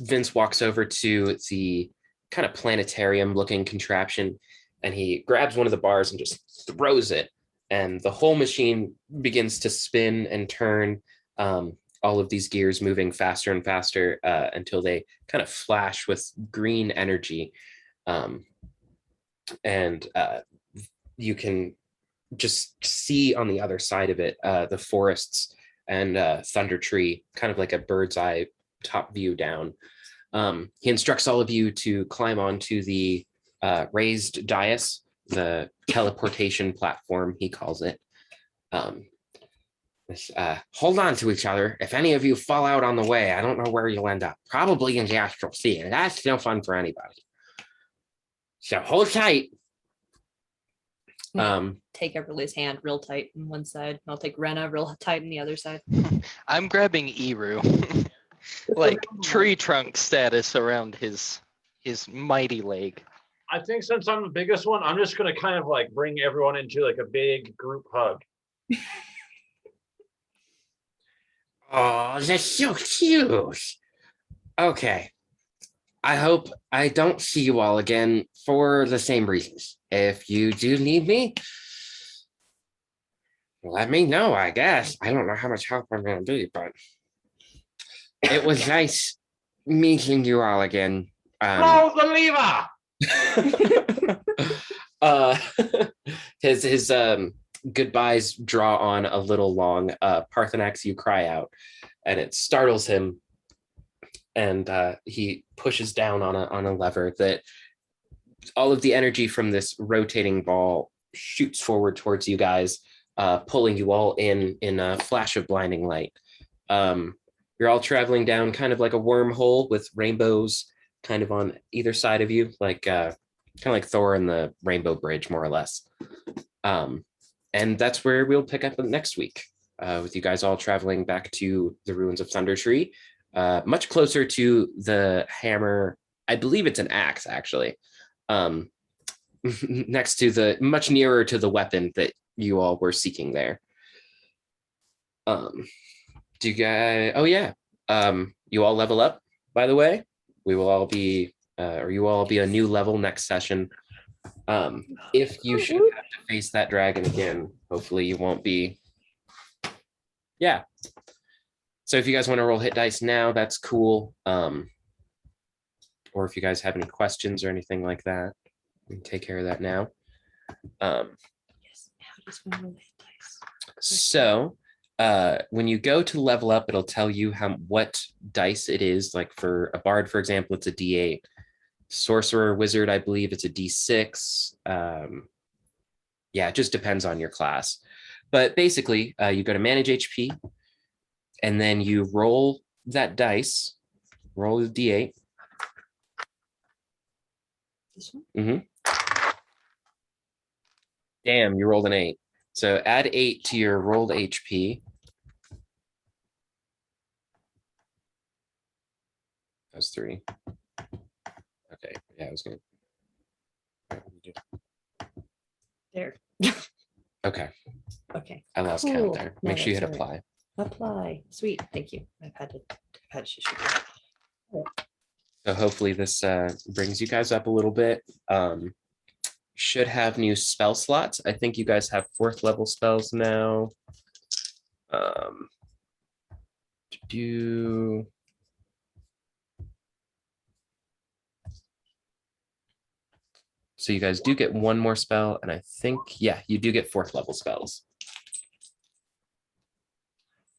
Vince walks over to the kind of planetarium looking contraption, and he grabs one of the bars and just throws it, and the whole machine begins to spin and turn, all of these gears moving faster and faster until they kind of flash with green energy. You can just see on the other side of it the forests and Thunder Tree, kind of like a bird's eye top view down. He instructs all of you to climb onto the raised dais, the teleportation platform, he calls it. Hold on to each other. If any of you fall out on the way, I don't know where you'll end up. Probably in the astral sea, and that's no fun for anybody. So hold tight. Take Everly's hand real tight on one side, and I'll take Rena real tight on the other side. I'm grabbing Eru. Like tree trunk status around his mighty leg. I think since I'm the biggest one, I'm just gonna kind of like bring everyone into like a big group hug. Oh, that's so cute. Okay. I hope I don't see you all again for the same reasons. If you do need me, let me know, I guess. I don't know how much help I'm going to be, but it was nice meeting you all again. Close the lever! His goodbyes draw on a little long. Parthenax, you cry out, and it startles him, and he pushes down on a lever that all of the energy from this rotating ball shoots forward towards you guys, pulling you all in a flash of blinding light. You're all traveling down kind of like a wormhole with rainbows kind of on either side of you, like kind of like Thor and the Rainbow Bridge, more or less. And that's where we'll pick up next week, with you guys all traveling back to the ruins of Thunder Tree, much closer to the hammer. I believe it's an axe, actually. Next to much nearer to the weapon that you all were seeking there. Do you guys? Oh yeah. You all level up, by the way. We will all be, or you all be a new level next session. If you should have to face that dragon again, hopefully you won't be. Yeah. So if you guys want to roll hit dice now, that's cool. Or if you guys have any questions or anything like that, we can take care of that now. Yes. How does one roll hit dice? So when you go to level up, it'll tell you what dice it is. Like for a bard, for example, it's a D8. Sorcerer, wizard, I believe it's a D6. Yeah, it just depends on your class. But basically, you go to manage HP, and then you roll that dice, roll the D8. This one? Mm-hmm. Damn, you rolled an 8. So add 8 to your rolled HP. That's 3. Okay, yeah, I was gonna. There. Okay, Okay. I lost Cool. count there. No, Make sure you hit that's all right. apply. Apply. Sweet. Thank you. I've had to shush it. So hopefully this brings you guys up a little bit. Should have new spell slots. I think you guys have 4th level spells now. Do so you guys do get 1 more spell, and I think, yeah, you do get 4th level spells.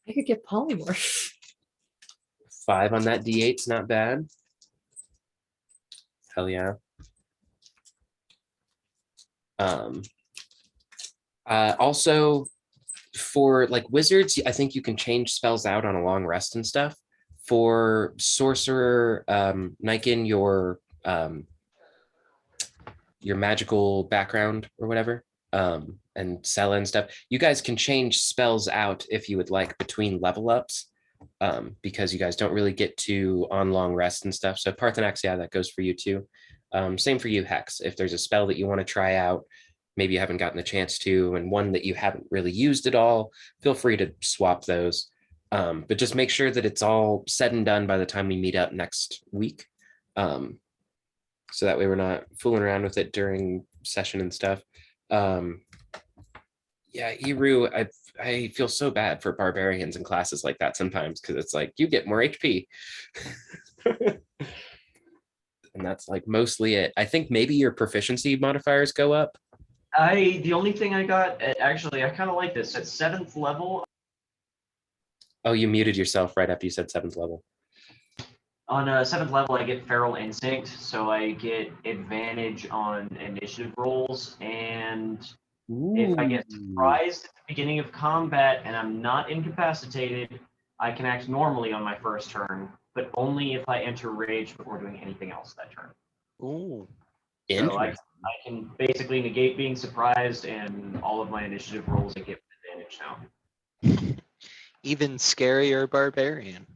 I could get polymorph. 5 on that D8's not bad. Hell yeah. Also, for like wizards, I think you can change spells out on a long rest and stuff. For sorcerer, Niken, your magical background or whatever, and Sella and stuff, you guys can change spells out if you would like between level ups, because you guys don't really get to on long rest and stuff. So Parthenax, yeah, that goes for you too. Same for you, Hex. If there's a spell that you want to try out, maybe you haven't gotten the chance to, and one that you haven't really used at all, feel free to swap those. But just make sure that it's all said and done by the time we meet up next week. So that way we're not fooling around with it during session and stuff. Yeah, Eru, I feel so bad for barbarians in classes like that sometimes, because it's like you get more HP. And that's like mostly it. I think maybe your proficiency modifiers go up. The only thing I got, actually, I kind of like this. At 7th level. Oh, you muted yourself right after you said 7th level. On 7th level, I get Feral Instinct, so I get advantage on initiative rolls, and if I get surprised at the beginning of combat and I'm not incapacitated, I can act normally on my first turn, but only if I enter rage before doing anything else that turn. Ooh. So I can basically negate being surprised, and all of my initiative rolls I get advantage now. Even scarier barbarian.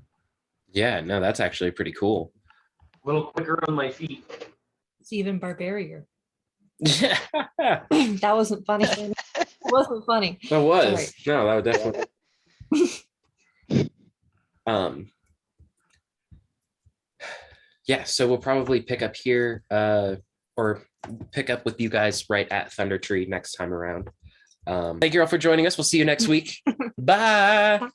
Yeah, no, that's actually pretty cool. A little quicker on my feet. It's even barbarier. That That wasn't funny. It wasn't funny. was. No, that would definitely. Yeah, so we'll probably pick up here, or pick up with you guys right at Thunder Tree next time around. Thank you all for joining us. We'll see you next week. Bye.